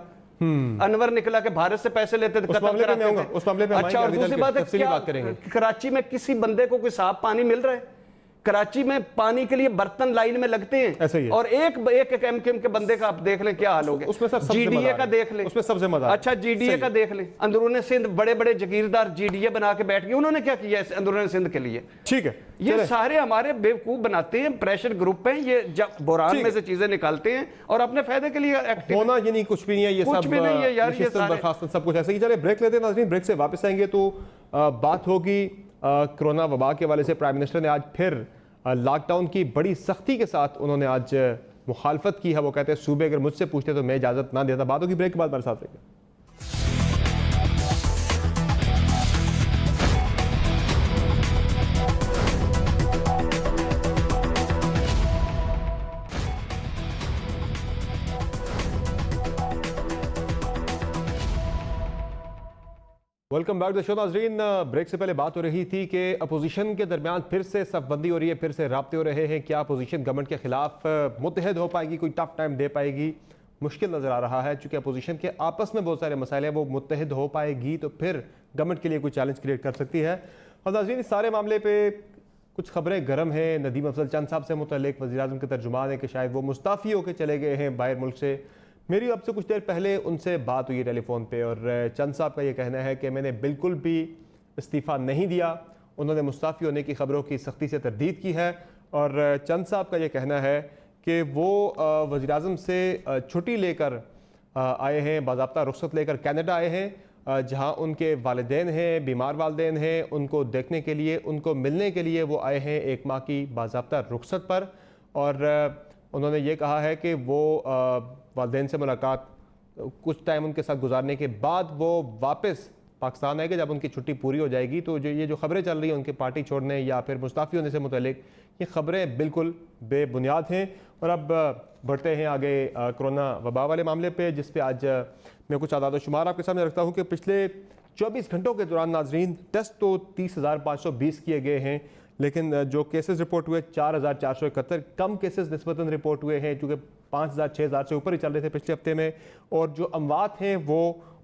अनवर निकला के भारत से पैसे लेते थे, कत्ल कराते थे। अच्छा और दूसरी बात है, क्या कराची में किसी बंदे को कोई साफ पानी मिल रहा है? कराची में पानी के लिए बर्तन लाइन में लगते हैं, और एक एमकेएम के बंदे का आप देख लें क्या हाल हो गया। जीडीए का देख लें, उसमें सबसे मजा। अच्छा जीडीए का देख लें, अंदरूनी सिंध बड़े बड़े जागीरदार जीडीए बना के बैठ गए, उन्होंने क्या किया अंदरूनी सिंध के लिए? ठीक है, ये सारे हमारे बेवकूफ बनाते हैं, प्रेशर ग्रुप हैं, ये बुरान में से चीजें निकालते हैं और अपने फायदे के लिए एक्टिव होना, ये नहीं कुछ भी नहीं है, ये सब भी नहीं है यार, ये सब कुछ ऐसे ही। चलिए ब्रेक लेते हैं नाज़रीन, ब्रेक से वापस आएंगे तो बात होगी कोरोना वबा के हवाले से। प्राइम मिनिस्टर ने आज फिर लॉकडाउन की बड़ी सख्ती के साथ उन्होंने आज मुखालफत की है। वो कहते हैं सूबे अगर मुझसे पूछते तो मैं इजाजत ना देता। बात होगी ब्रेक के बाद, हमारे साथ रहिए। Welcome back to the show नाज़रीन। ब्रेक से पहले बात हो रही थी कि अपोजिशन के दरमियान फिर से सफबंदी हो रही है, फिर से राब्ते हो रहे हैं। क्या अपोजिशन गवर्नमेंट के खिलाफ मुत्तहद हो पाएगी, कोई टफ टाइम दे पाएगी? मुश्किल नज़र आ रहा है, चूँकि अपोजिशन के आपस में बहुत सारे मसाइल हैं, वो मुत्तहद हो पाएगी तो फिर गवर्नमेंट के लिए कोई चैलेंज क्रिएट कर सकती है। और नाज़रीन इस सारे मामले पर कुछ खबरें गर्म हैं। नदीम अफजल चंद साहब से मुतल्लिक वज़ीर-ए-आज़म के तर्जुमान है कि शायद वो मुस्ताफ़ी होकर चले गए हैं बाहर मुल्क से। मेरी अब से कुछ देर पहले उनसे बात हुई टेलीफोन पे और चंद साहब का ये कहना है कि मैंने बिल्कुल भी इस्तीफ़ा नहीं दिया। उन्होंने मुस्ताफ़ी होने की खबरों की सख्ती से तरदीद की है। और चंद साहब का ये कहना है कि वो वज़ीर-ए-आज़म से छुट्टी लेकर आए हैं, बाज़ाब्ता रुख़्सत लेकर कनाडा आए हैं, जहाँ उनके वालिदैन हैं, बीमार वालिदैन हैं, उनको देखने के लिए, उनको मिलने के लिए वो आए हैं 1 माह की बाज़ाब्ता रुख़्सत पर। और उन्होंने ये कहा है कि वो वालिदैन से मुलाकात कुछ टाइम उनके साथ गुजारने के बाद वो वापस पाकिस्तान आएंगे। जब उनकी छुट्टी पूरी हो जाएगी तो ये जो खबरें चल रही हैं उनके पार्टी छोड़ने या फिर मुस्ताफ़ी होने से मुतल्लिक, ये खबरें बिल्कुल बेबुनियाद हैं। और अब बढ़ते हैं आगे कोरोना वबा वाले मामले पे, जिस पे आज मैं कुछ आदाद शुमार आपके सामने रखता हूँ कि पिछले 24 घंटों के दौरान नाजरीन टेस्ट तो 30,520 किए गए हैं, लेकिन जो केसेस रिपोर्ट हुए 4,471 कम केसेस निस्बतन रिपोर्ट हुए हैं, चूँकि 5,000 6,000 से ऊपर ही चल रहे थे पिछले हफ्ते में। और जो अमवात हैं वो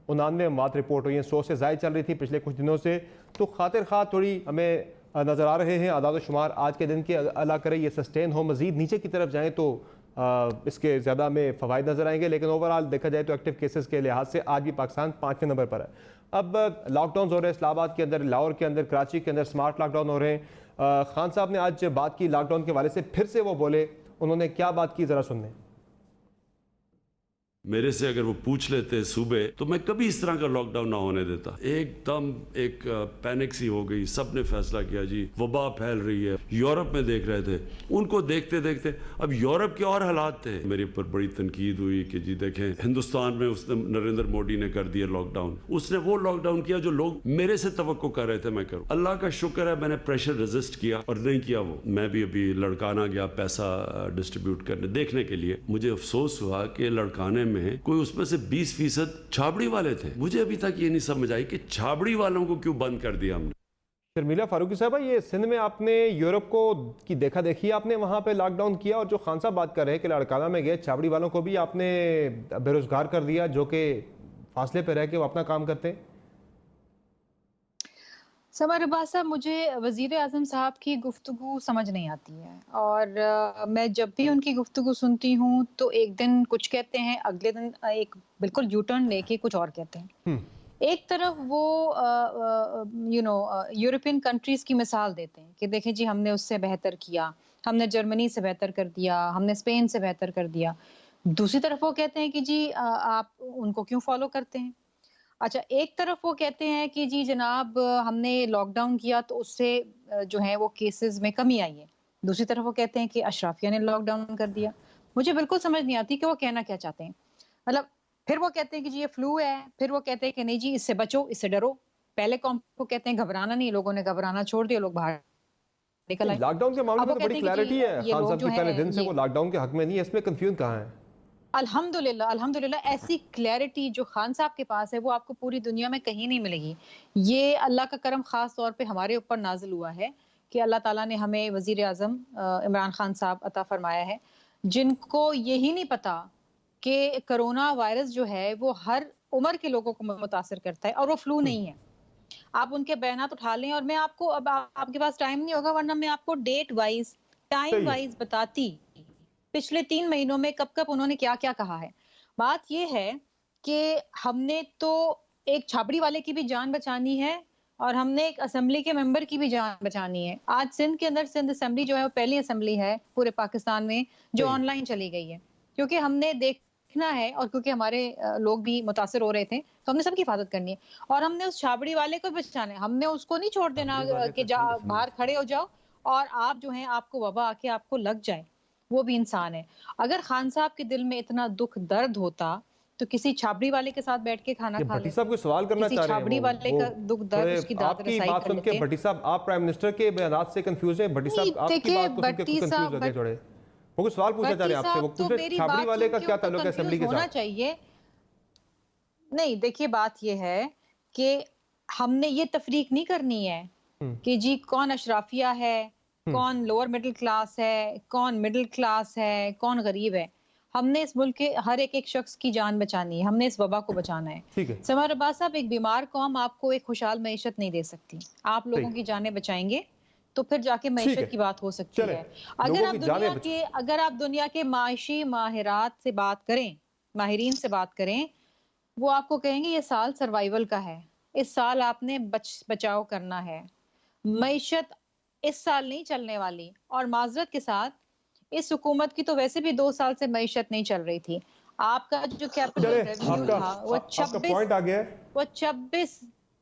99 अमवात रिपोर्ट हुई हैं, 100 से ज़ायद चल रही थी पिछले कुछ दिनों से। तो खातिर खा थोड़ी हमें नज़र आ रहे हैं आदाद शुमार आज के दिन के अल्लाह करे ये सस्टेन हो, मज़ीद नीचे की तरफ जाएँ तो इसके ज़्यादा में फ़वाइद नज़र आएंगे। लेकिन ओवरऑल देखा जाए तो एक्टिव केसेस के लिहाज से आज भी पाकिस्तान 5वें नंबर पर है। अब लॉकडाउन हो रहे हैं इस्लामाबाद के अंदर, लाहौर के अंदर, कराची के अंदर स्मार्ट लॉकडाउन हो रहे हैं। खान साहब ने आज बात की लॉकडाउन के हवाले से, फिर से वो बोले, उन्होंने क्या बात की ज़रा सुन लें। मेरे से अगर वो पूछ लेते सुबह तो मैं कभी इस तरह का लॉकडाउन ना होने देता। एकदम एक पैनिक सी हो गई, सबने फैसला किया जी वबा फैल रही है। यूरोप में देख रहे थे, उनको देखते देखते अब यूरोप के और हालात थे। मेरे ऊपर बड़ी तनकीद हुई कि जी देखें हिंदुस्तान में उसने नरेंद्र मोदी ने कर दिया लॉकडाउन, उसने वो लॉकडाउन किया जो लोग मेरे से तवक्को कर रहे थे मैं करूं। अल्लाह का शुक्र है मैंने प्रेशर रेजिस्ट किया और नहीं किया वो। मैं भी अभी लड़काना गया पैसा डिस्ट्रीब्यूट करने देखने के लिए, मुझे अफसोस हुआ कि लड़काने में कोई उसमें से 20% छाबड़ी वाले थे। मुझे अभी तक ये नहीं समझ आई कि छाबड़ी वालों को क्यों बंद कर दिया हमने। शर्मिला फारूकी साहबा, ये सिंध में आपने यूरोप को की देखा देखी आपने वहां पे लॉकडाउन किया, और जो खान साहब बात कर रहे हैं कि लड़काना में गए छाबड़ी वालों को भी आपने बेरोजगार कर दिया जो कि फासले पे रह के वो अपना काम करते हैं। समर अब्बास साहब, मुझे वजीर आजम साहब की गुफ्तगू समझ नहीं आती है, और मैं जब भी उनकी गुफ्तगू सुनती हूँ तो एक दिन कुछ कहते हैं, अगले दिन एक बिल्कुल यू टर्न लेके कुछ और कहते हैं। एक तरफ वो यूरोपियन कंट्रीज की मिसाल देते हैं कि देखें जी हमने उससे बेहतर किया, हमने जर्मनी से बेहतर कर दिया, हमने स्पेन से बेहतर कर दिया। दूसरी तरफ वो कहते हैं कि जी आप उनको क्यों फॉलो करते हैं। अच्छा, एक तरफ वो कहते हैं कि जी जनाब हमने लॉकडाउन किया तो उससे जो है वो केसेस में कमी आई है। दूसरी तरफ वो कहते हैं कि अशराफिया ने लॉकडाउन कर दिया। मुझे बिल्कुल समझ नहीं आती कि वो कहना क्या चाहते हैं। मतलब फिर वो कहते हैं कि जी ये फ्लू है, फिर वो कहते हैं कि नहीं जी इससे बचो, इससे डरो। पहले कौम को कहते हैं घबराना नहीं, लोगों ने घबराना छोड़ दिया, लोग बाहर निकल आए। लॉकडाउन के मामले में तो बड़ी क्लैरिटी है खान साहब की, पहले दिन से वो लॉकडाउन के हक में नहीं है, इसमें कंफ्यूजन कहाँ है? अल्हम्दुलिल्लाह अल्हम्दुलिल्लाह, ऐसी क्लैरिटी जो खान साहब के पास है वो आपको पूरी दुनिया में कहीं नहीं मिलेगी। ये अल्लाह का करम खास तौर पे हमारे ऊपर नाजिल हुआ है कि अल्लाह ताला ने हमें वजीर आजम इमरान खान साहब अता फरमाया है, जिनको यही नहीं पता कि कोरोना वायरस जो है वो हर उम्र के लोगों को मुतासिर करता है और वो फ्लू नहीं है। आप उनके बयानात उठा लें, और मैं आपको अब आपके पास टाइम नहीं होगा वरना मैं आपको डेट वाइज टाइम वाइज बताती पिछले 3 महीनों में कब कब उन्होंने क्या क्या कहा है। बात यह है कि हमने तो एक छाबड़ी वाले की भी जान बचानी है और हमने एक असेंबली के मेंबर की भी जान बचानी है। आज सिंध के अंदर सिंध असेंबली जो है वो पहली असेंबली है पूरे पाकिस्तान में जो ऑनलाइन चली गई है, क्योंकि हमने देखना है और क्योंकि हमारे लोग भी मुतासिर हो रहे थे तो हमने सबकी हिफाजत करनी है और हमने उस छाबड़ी वाले को बचाना है। हमने उसको नहीं छोड़ देना कि बाहर खड़े हो जाओ और आप जो है आपको वबा आके आपको लग जाए। वो भी इंसान है। अगर खान साहब के दिल में इतना दुख दर्द होता तो किसी छाबड़ी वाले के साथ बैठ के खाना खा भट्टी साहब को सवाल करना चाह रहे हैं, छाबड़ी वाले का दुख दर्द उसकी दाद रसाई कर बात सुन के भट्टी साहब आप प्राइम मिनिस्टर के बयानात से कंफ्यूज हैं? भट्टी साहब आपकी बात को सुन के कंफ्यूज हो गए थोड़े। वो कुछ सवाल पूछना चाह रहे हैं आपसे, वो पूछे छाबड़ी वाले का क्या ताल्लुक है असेंबली के साथ? होना चाहिए। नहीं, देखिए बात ये है कि हमने ये तफरीक नहीं करनी है कि जी कौन अशराफिया है, कौन लोअर मिडिल क्लास है, कौन मिडिल क्लास है, कौन गरीब है। हमने इस मुल्क के हर एक शख्स की जान बचानी है, हमने इस वबा को बचाना है। समर अब्बास साहब, एक बीमार कौम आपको एक खुशहाल मईशत नहीं दे सकती। आप लोगों की जानें बचाएंगे तो फिर जाके मईशत की बात हो सकती है। अगर आप दुनिया के माशी माहिरात से बात करें, माहिरीन से बात करें, वो आपको कहेंगे ये साल सर्वाइवल का है, इस साल आपने बचाव करना है। मईशत इस साल नहीं चलने वाली, और माजरत के साथ इस हुकूमत की तो वैसे भी 2 साल से मईशत नहीं चल रही थी। आपका जो कैपिटल रेवेन्यू था वो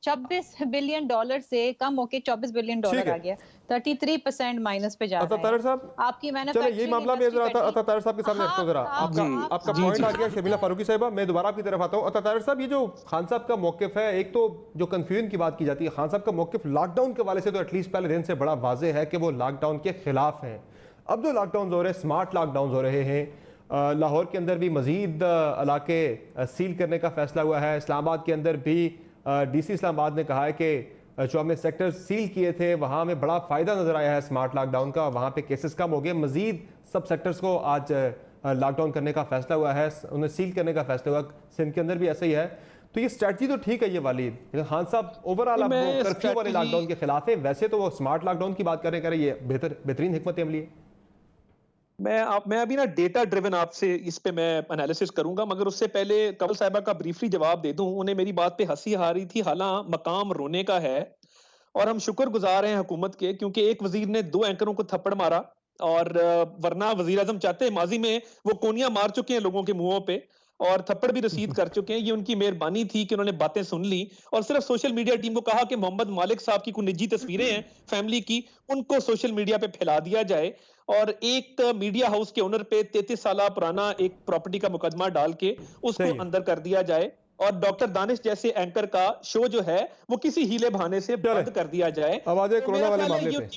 26 बिलियन डॉलर से कम होके 24 बिलियन डॉलर आ गया, 33% माइनस पे जा रहा है। आपकी मैन्युफैक्चरिंग, ये मामला मैं जरा अता साहब के सामने रखता हूं, जरा आपका पॉइंट आ गया। शर्मिला फारूकी साहिबा, मैं दोबारा आपकी तरफ आता हूं। अता साहब, ये जो खान साहब का मौकिफ है, एक तो जो कंफ्यूजन की बात की जाती है, खान साहब का मौकिफ लॉकडाउन के हवाले से तो एटलीस्ट पहले दिन से बड़ा वाज़ेह है कि वो लॉकडाउन के खिलाफ हैं। अब जो लॉकडाउन हो रहे हैं, स्मार्ट लॉकडाउन हो रहे हैं, लाहौर के अंदर भी मजीद इलाके सील करने का फैसला हुआ है। इस्लामाबाद के अंदर भी डीसी इस्लामाबाद ने कहा है कि जो हमने सेक्टर सील किए थे वहाँ हमें बड़ा फ़ायदा नज़र आया है स्मार्ट लॉकडाउन का, वहाँ पे केसेस कम हो गए। मजीद सब सेक्टर्स को आज लॉकडाउन करने का फैसला हुआ है, उन्हें सील करने का फैसला हुआ। सिंध के अंदर भी ऐसा ही है। तो ये स्ट्रैटेजी तो ठीक है ये वाली, लेकिन खान साहब ओवरऑल कर्फ्यू वाले लॉकडाउन के खिलाफ है। वैसे तो वो स्मार्ट लॉकडाउन की बात कर रहे हैं, ये बेहतरीन हिकमत अमली है। मैं अभी ना डेटा ड्रिवन आपसे इस पे मैं एनालिसिस करूंगा, मगर उससे पहले कंवल साहिबा का ब्रीफली जवाब दे दूं। उन्हें मेरी बात पे हंसी आ रही थी, हालांकि मकाम रोने का है और हम शुक्रगुजार हैं हुकूमत के, क्योंकि एक वजीर ने 2 एंकरों को थप्पड़ मारा और वरना वजीर आजम चाहते हैं, माजी में वो कोनियां मार चुके हैं लोगों के मुंहों पे। और थप्पड़ भी रसीद कर चुके हैं। ये उनकी मेहरबानी थी कि उन्होंने बातें सुन ली और सिर्फ सोशल मीडिया टीम को कहा कि मोहम्मद मालिक साहब की कुछ निजी तस्वीरें हैं फैमिली की, उनको सोशल मीडिया पे फैला दिया जाए और एक मीडिया हाउस के ओनर पे 33 साल पुराना एक प्रॉपर्टी का मुकदमा डाल के उसको अंदर कर दिया जाए और डॉक्टर दानिश जैसे एंकर का शो जो है वो किसी हीले बहाने से बंद कर दिया जाए। कोरोना वाले मामले पे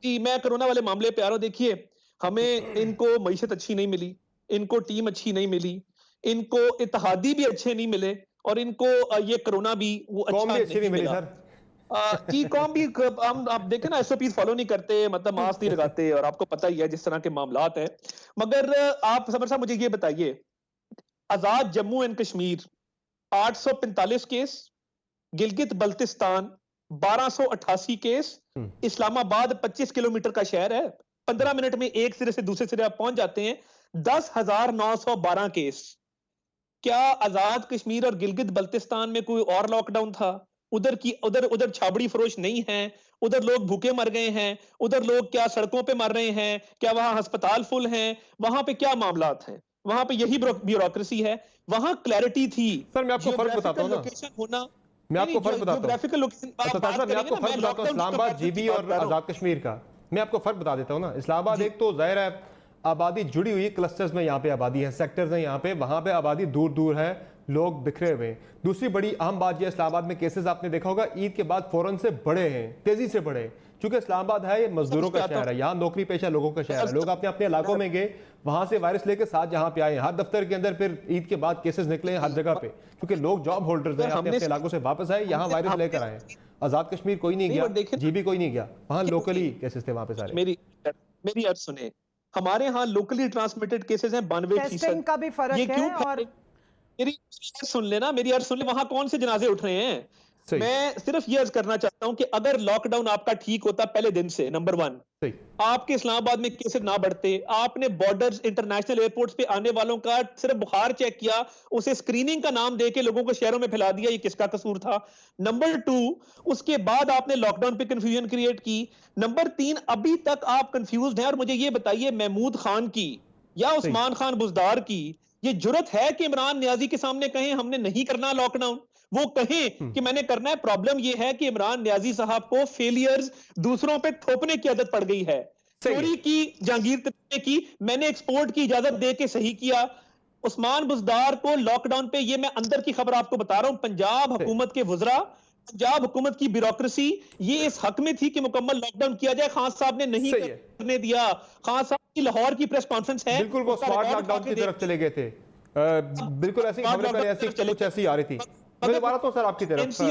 जी, मैं कोरोना वाले मामले पे आ रहा हूं। देखिए, हमें इनको मईशत अच्छी नहीं मिली, इनको टीम अच्छी नहीं मिली, इनको इत्तेहादी भी अच्छे नहीं मिले और इनको ये कोरोना भी वो अच्छा नहीं मिला सर। जी, कौम भी हम आप देखें ना, एसओपी फॉलो नहीं करते, मतलब मास्क नहीं लगाते और आपको पता ही है जिस तरह के मामलात हैं। मगर आप समर साहब मुझे ये बताइए, Azad Jammu and Kashmir 845 case, Gilgit Baltistan 1288 case, Islamabad 25 kilometre का शहर है, 15 मिनट में एक सिरे से दूसरे सिरे आप पहुंच जाते हैं, 10,912 केस। क्या आजाद कश्मीर और गिलगित बल्तिस्तान में कोई और लॉकडाउन था? उधर छाबड़ी फरोश नहीं है, उधर लोग भूखे मर गए हैं, उधर लोग क्या सड़कों पे मर रहे हैं, क्या वहां अस्पताल फुल हैं? वहां पे क्या मामलात हैं? वहां पे यही ब्यूरोक्रेसी है, वहां क्लैरिटी थी। सर मैं आपको फर्क बताता हूं ना, मैं आपको फर्क बताता हूं, इस्लामाबाद जीबी और आजाद कश्मीर का मैं आपको फर्क बता देता हूं ना। इस्लामाबाद एक तो जाहिर है आबादी जुड़ी हुई क्लस्टर्स में, यहाँ पे आबादी है, सेक्टर्स हैं यहाँ पे, वहाँ पे आबादी दूर दूर है, लोग बिखरे हुए हैं। दूसरी बड़ी अहम बात यह, इस्लामाबाद में केसेस आपने देखा होगा ईद के बाद फौरन से बढ़े हैं, तेजी से बढ़े, क्योंकि इस्लामाबाद है ये मजदूरों का शहर है, यहाँ नौकरी पेशा लोगों का शहर है। लोग अपने अपने इलाकों में गए, वहां से वायरस लेके साथ जहाँ पे आए, हर दफ्तर के अंदर फिर ईद के बाद केसेस निकले हर जगह पे, क्योंकि लोग जॉब होल्डर्स हैं, अपने अपने इलाकों से वापस आए, यहाँ वायरस लेकर आए। आजाद कश्मीर कोई नहीं गया, जीबी कोई नहीं गया, वहाँ लोकली केसेस थे वहां पे सारे। मेरी अर्ज सुने, हमारे यहाँ लोकली ट्रांसमिटेड केसेस हैं 92% का भी फर्क है। और मेरी सुन लेना, मेरी अर्ज सुन ले, वहां कौन से जनाजे उठ रहे हैं? मैं सिर्फ ये अर्ज करना चाहता हूं कि अगर लॉकडाउन आपका ठीक होता पहले दिन से, नंबर 1 आपके इस्लामाबाद में केसेस ना बढ़ते, आपने बॉर्डर्स इंटरनेशनल एयरपोर्ट्स पे आने वालों का सिर्फ बुखार चेक किया, उसे स्क्रीनिंग का नाम देके लोगों को शहरों में फैला दिया, ये किसका कसूर था? नंबर 2, उसके बाद आपने लॉकडाउन पे कंफ्यूजन क्रिएट की। नंबर 3, अभी तक आप कंफ्यूज हैं। और मुझे ये बताइए, महमूद खान की या उस्मान खान बुजदार की ये जुर्रत है कि इमरान नियाजी के सामने कहें हमने नहीं करना लॉकडाउन? वो कहें कि मैंने करना है। प्रॉब्लम ये है कि इमरान नियाजी साहब को फेलियर्स दूसरों पे थोपने की आदत पड़ गई है। चोरी की, जहांगीर करने की, मैंने एक्सपोर्ट की इजाजत दे के सही किया। उस्मान बुजदार को लॉकडाउन पे, ये मैं अंदर की खबर आपको बता रहा हूं, पंजाब हुकूमत के वुजरा, पंजाब हुकूमत की ब्यूरोक्रेसी ये इस हक में थी कि मुकम्मल लॉकडाउन किया जाए, खान साहब ने नहीं करने दिया। खान साहब की लाहौर की प्रेस कॉन्फ्रेंस है, बिल्कुल वो स्मार्ट लॉकडाउन की तरफ चले गए थे, बिल्कुल ऐसी खबरें पहले ऐसी कुछ ऐसी आ रही थी। मैं दोबारा तो सर आपकी तरफ,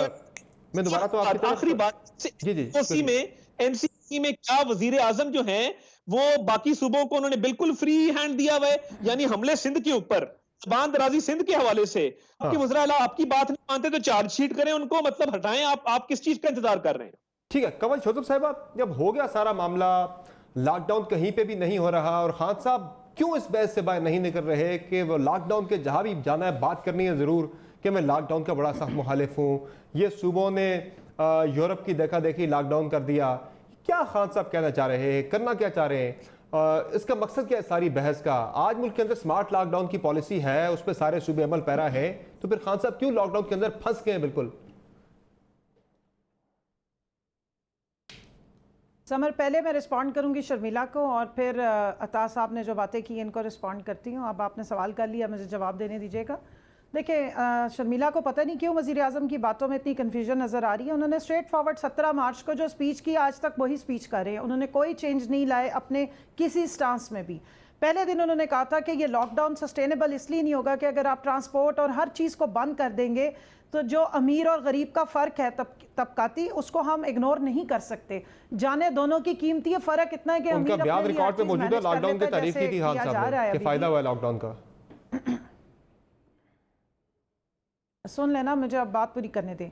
मैं दोबारा तो आपकी तरफ, आखिरी बात, जी में एनसीसी में क्या वजीर आजम जो हैं वो बाकी सूबों को उन्होंने बिल्कुल फ्री हैंड दिया हुआ है, यानी हमले सिंध के ऊपर, जबान दराजी सिंध के हवाले से आपके वज़ीर आला आपकी बात नहीं मानते तो चार्जशीट करें उनको, मतलब हटाएं। आप किस चीज का इंतजार कर रहे हैं? ठीक है कंवल जोसेफ साहब, जब हो गया सारा मामला, लॉकडाउन कहीं पे भी नहीं हो रहा, और खान साहब क्यों इस बहस से बाहर नहीं निकल रहे कि वो लॉकडाउन के जहां भी जाना है बात करनी है जरूर कि मैं लॉकडाउन का बड़ा सख्त मुखालिफ हूँ, ये सूबों ने यूरोप की देखा देखी लॉकडाउन कर दिया, क्या खान साहब कहना चाह रहे हैं, करना क्या चाह रहे हैं? इसका मकसद क्या है सारी बहस का? आज मुल्क के अंदर स्मार्ट लॉकडाउन की पॉलिसी है, उस पर सारे सूबे अमल पैरा है, तो फिर खान साहब क्यों लॉकडाउन के अंदर फंस गए? बिल्कुल समर, पहले मैं रिस्पॉन्ड करूंगी शर्मिला को और फिर अता साहब ने जो बातें की इनको रिस्पॉन्ड करती हूँ। अब आपने सवाल कर लिया, मुझे जवाब देने दीजिएगा। देखिए, शर्मिला को पता नहीं क्यों वज़ीर आज़म की बातों में इतनी कन्फ्यूजन नज़र आ रही है। उन्होंने स्ट्रेट फॉरवर्ड 17 मार्च को जो स्पीच की आज तक वही स्पीच कर रहे हैं, उन्होंने कोई चेंज नहीं लाए अपने किसी स्टांस में भी। पहले दिन उन्होंने कहा था कि ये लॉकडाउन सस्टेनेबल इसलिए नहीं होगा कि अगर आप ट्रांसपोर्ट और हर चीज़ को बंद कर देंगे तो जो अमीर और गरीब का फ़र्क है तबकाती, उसको हम इग्नोर नहीं कर सकते। जाने दोनों की कीमती है, फ़र्क इतना है कि उनका बयान रिकॉर्ड पे मौजूद है, लॉकडाउन की तारीफ की थी खान साहब ने कि फ़ायदा हुआ लॉकडाउन का। सुन लेना, मुझे अब बात पूरी करने दें।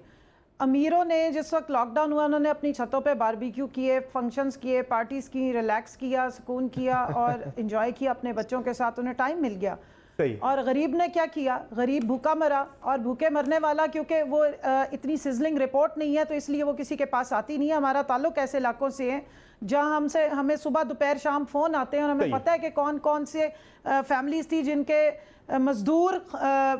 अमीरों ने जिस वक्त लॉकडाउन हुआ उन्होंने अपनी छतों पे बारबेक्यू किए, फंक्शंस किए, पार्टीज की, रिलैक्स किया, सुकून किया और एंजॉय किया अपने बच्चों के साथ, उन्हें टाइम मिल गया। और गरीब ने क्या किया? गरीब भूखा मरा, और भूखे मरने वाला क्योंकि वो इतनी सिजलिंग रिपोर्ट नहीं है तो इसलिए वो किसी के पास आती नहीं है। हमारा ताल्लुक ऐसे इलाकों से है जहाँ हमें सुबह दोपहर शाम फ़ोन आते हैं और हमें पता है कि कौन कौन से फैमिलीज थी जिनके मजदूर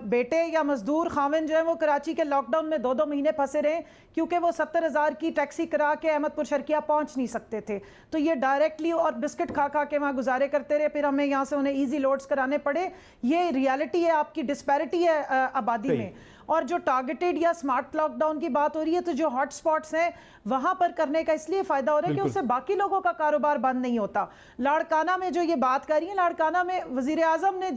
बेटे या मजदूर खाविन जो है वो कराची के लॉकडाउन में 2-2 महीने फंसे रहे क्योंकि वो 70,000 की टैक्सी करा के अहमदपुर शर्किया पहुंच नहीं सकते थे। तो ये डायरेक्टली और बिस्किट खा खा के वहाँ गुजारे करते रहे, फिर हमें यहाँ से उन्हें ईजी लोड्स कराने पड़े। ये रियलिटी है, आपकी डिस्पैरिटी है आबादी में। और जो टारगेटेड या स्मार्ट लॉकडाउन की बात हो रही है, तो जो हॉट स्पॉट्स हैं वहां पर करने का इसलिए फायदा हो रहा है कि उससे बाकी लोगों का कारोबार बंद नहीं होता। लाड़काना में जो ये बात कर रही है, लाड़काना में वजीर आजम ने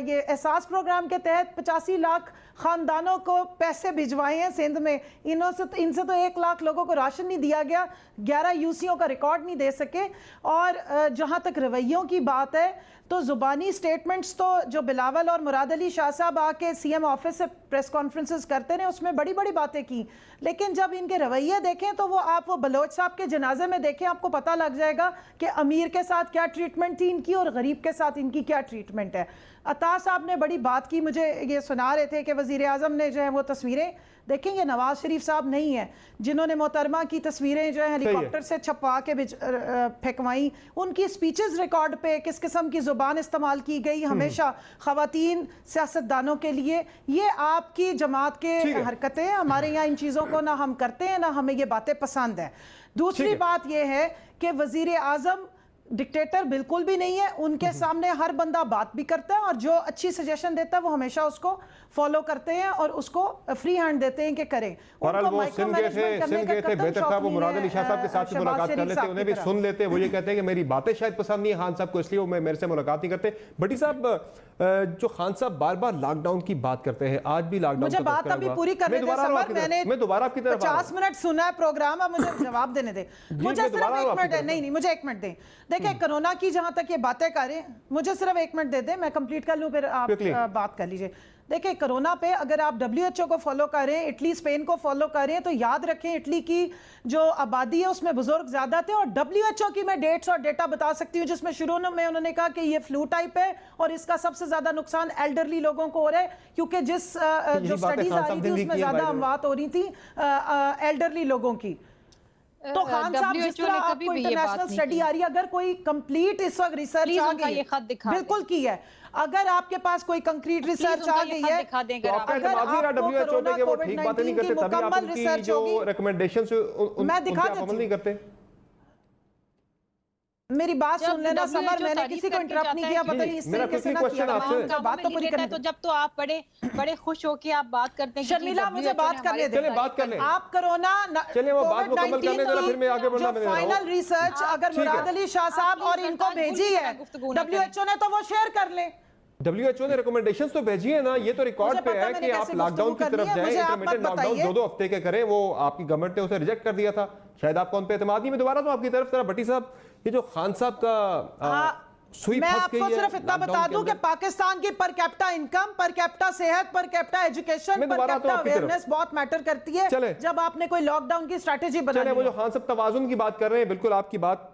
ये एहसास प्रोग्राम के तहत 85 लाख खानदानों को पैसे भिजवाए हैं सिंध में। इनसे तो 1 लाख लोगों को राशन नहीं दिया गया, 11 यूसीओ का रिकॉर्ड नहीं दे सके। और जहां तक रवैयों की बात है तो जुबानी स्टेटमेंट्स तो जो बिलावल और मुराद अली शाह साहब आके सीएम ऑफिस से प्रेस कॉन्फ्रेंसेस करते रहे, उसमें बड़ी बड़ी बातें की, लेकिन जब इनके रवैये देखें तो वो बलोच साहब के जनाजे में देखें, आपको पता लग जाएगा कि अमीर के साथ क्या ट्रीटमेंट थी इनकी और गरीब के साथ इनकी क्या ट्रीटमेंट है। अता साहब ने बड़ी बात की, मुझे ये सुना रहे थे कि वजीर आजम ने जो है वो तस्वीरें देखें, ये नवाज शरीफ साहब नहीं है जिन्होंने मोहतरमा की तस्वीरें जो है हेलीकॉप्टर से छपवा के फेंकवाई। उनकी स्पीचेस रिकॉर्ड पे किस किस्म की जुबान इस्तेमाल की गई हमेशा खवातीन सियासतदानों के लिए, ये आपकी जमात के हरकतें। हमारे यहाँ इन चीज़ों को ना हम करते हैं ना हमें ये बातें पसंद है। दूसरी बात यह है कि वजीर आजम डिक्टेटर बिल्कुल भी नहीं है, उनके सामने हर बंदा बात भी करता है और जो अच्छी सजेशन देता है वो हमेशा उसको फॉलो करते हैं और उसको फ्री हैंड देते हैं कि करें। बहरहाल वो सिंध गए थे, बेहतर था वो मुराद अली शाह साहब के साथ मुलाकात कर लेते, उन्हें भी सुन लेते। वो ये कहते हैं कि मेरी बातें शायद पसंद नहीं है खान साहब को, इसलिए वो मेरे से मुलाकात नहीं करते। भट्टी साहब, जो खान साहब बार बार लॉकडाउन की बात करते हैं, आज भी लॉकडाउन मुझे बात अभी पूरी करने दे सबर, मैंने दोबारा आपकी तरफ 50 मिनट सुना है प्रोग्राम, अब मुझे जवाब देने दे। मुझे सिर्फ 1 मिनट है, नहीं मुझे 1 मिनट दें। देखिए कोरोना की जहां तक ये बातें करें, मुझे सिर्फ 1 मिनट दे दें, मैं कंप्लीट कर लूं फिर आप बात कर लीजिए। देखिए कोरोना पे अगर आप WHO को फॉलो करें, इटली स्पेन को फॉलो करें, तो याद रखें इटली की जो आबादी है उसमें बुजुर्ग ज्यादा थे। और WHO की मैं डेट्स और डेटा बता सकती हूँ जिसमें शुरू में उन्होंने कहा कि ये फ्लू टाइप है और इसका सबसे ज्यादा नुकसान एल्डरली लोगों को हो रहा है, क्योंकि जो स्टडीज आ रही थी उसमें ज्यादा अमवात हो रही थी एल्डरली लोगों की। तो खान साहब जिस तरह आपको इंटरनेशनल स्टडी आ रही है, अगर कोई कंप्लीट इस वक्त रिसर्च आ गई है, बिल्कुल की है, अगर आपके पास कोई कंक्रीट रिसर्च आ गई है, तो अगर आपको WHO के वो ठीक बातें नहीं करते, तभी आप उनकी जो रिकमेंडेशंस मैं दिखा नहीं करते। मेरी बात सुन लेना समर, मैंने किसी को इंटरप्ट नहीं किया, पता नहीं इस तरीके से ना किया। बात तो पूरी करने, तो जब तो आप बड़े खुश हो के आप बात करते हैं। शर्मिला मुझे बात करने दे, बात कर ले आप कोरोना फाइनल रिसर्च अगर मुराद अली शाह साहब और इनको भेजी है WHO ने, तो वो शेयर कर ले। WHO ने रिकमेंडेशंस तो भेजी है ना, ये तो रिकॉर्ड पे है कि आप लॉकडाउन की तरफ जाएं, इंटरमिटेंट लॉकडाउन 2-2 हफ्ते के करें। वो आपकी गवर्नमेंट ने उसे रिजेक्ट कर दिया था, शायद आपको उन पे एतमाद नहीं। मैं दोबारा तो आपकी तरफ जरा भट्टी साहब, ये जो खान साहब का सुई मैं फंस गई है, आपको सिर्फ इतना बता दूं कि पाकिस्तान की per capita income, per capita सेहत, per capita education, per capita awareness बहुत मैटर करती है जब आपने कोई लॉकडाउन की स्ट्रेटेजी बनानी है। वो जो खान साहब तवाजुन की बात कर रहे हैं, बिल्कुल आपकी बात,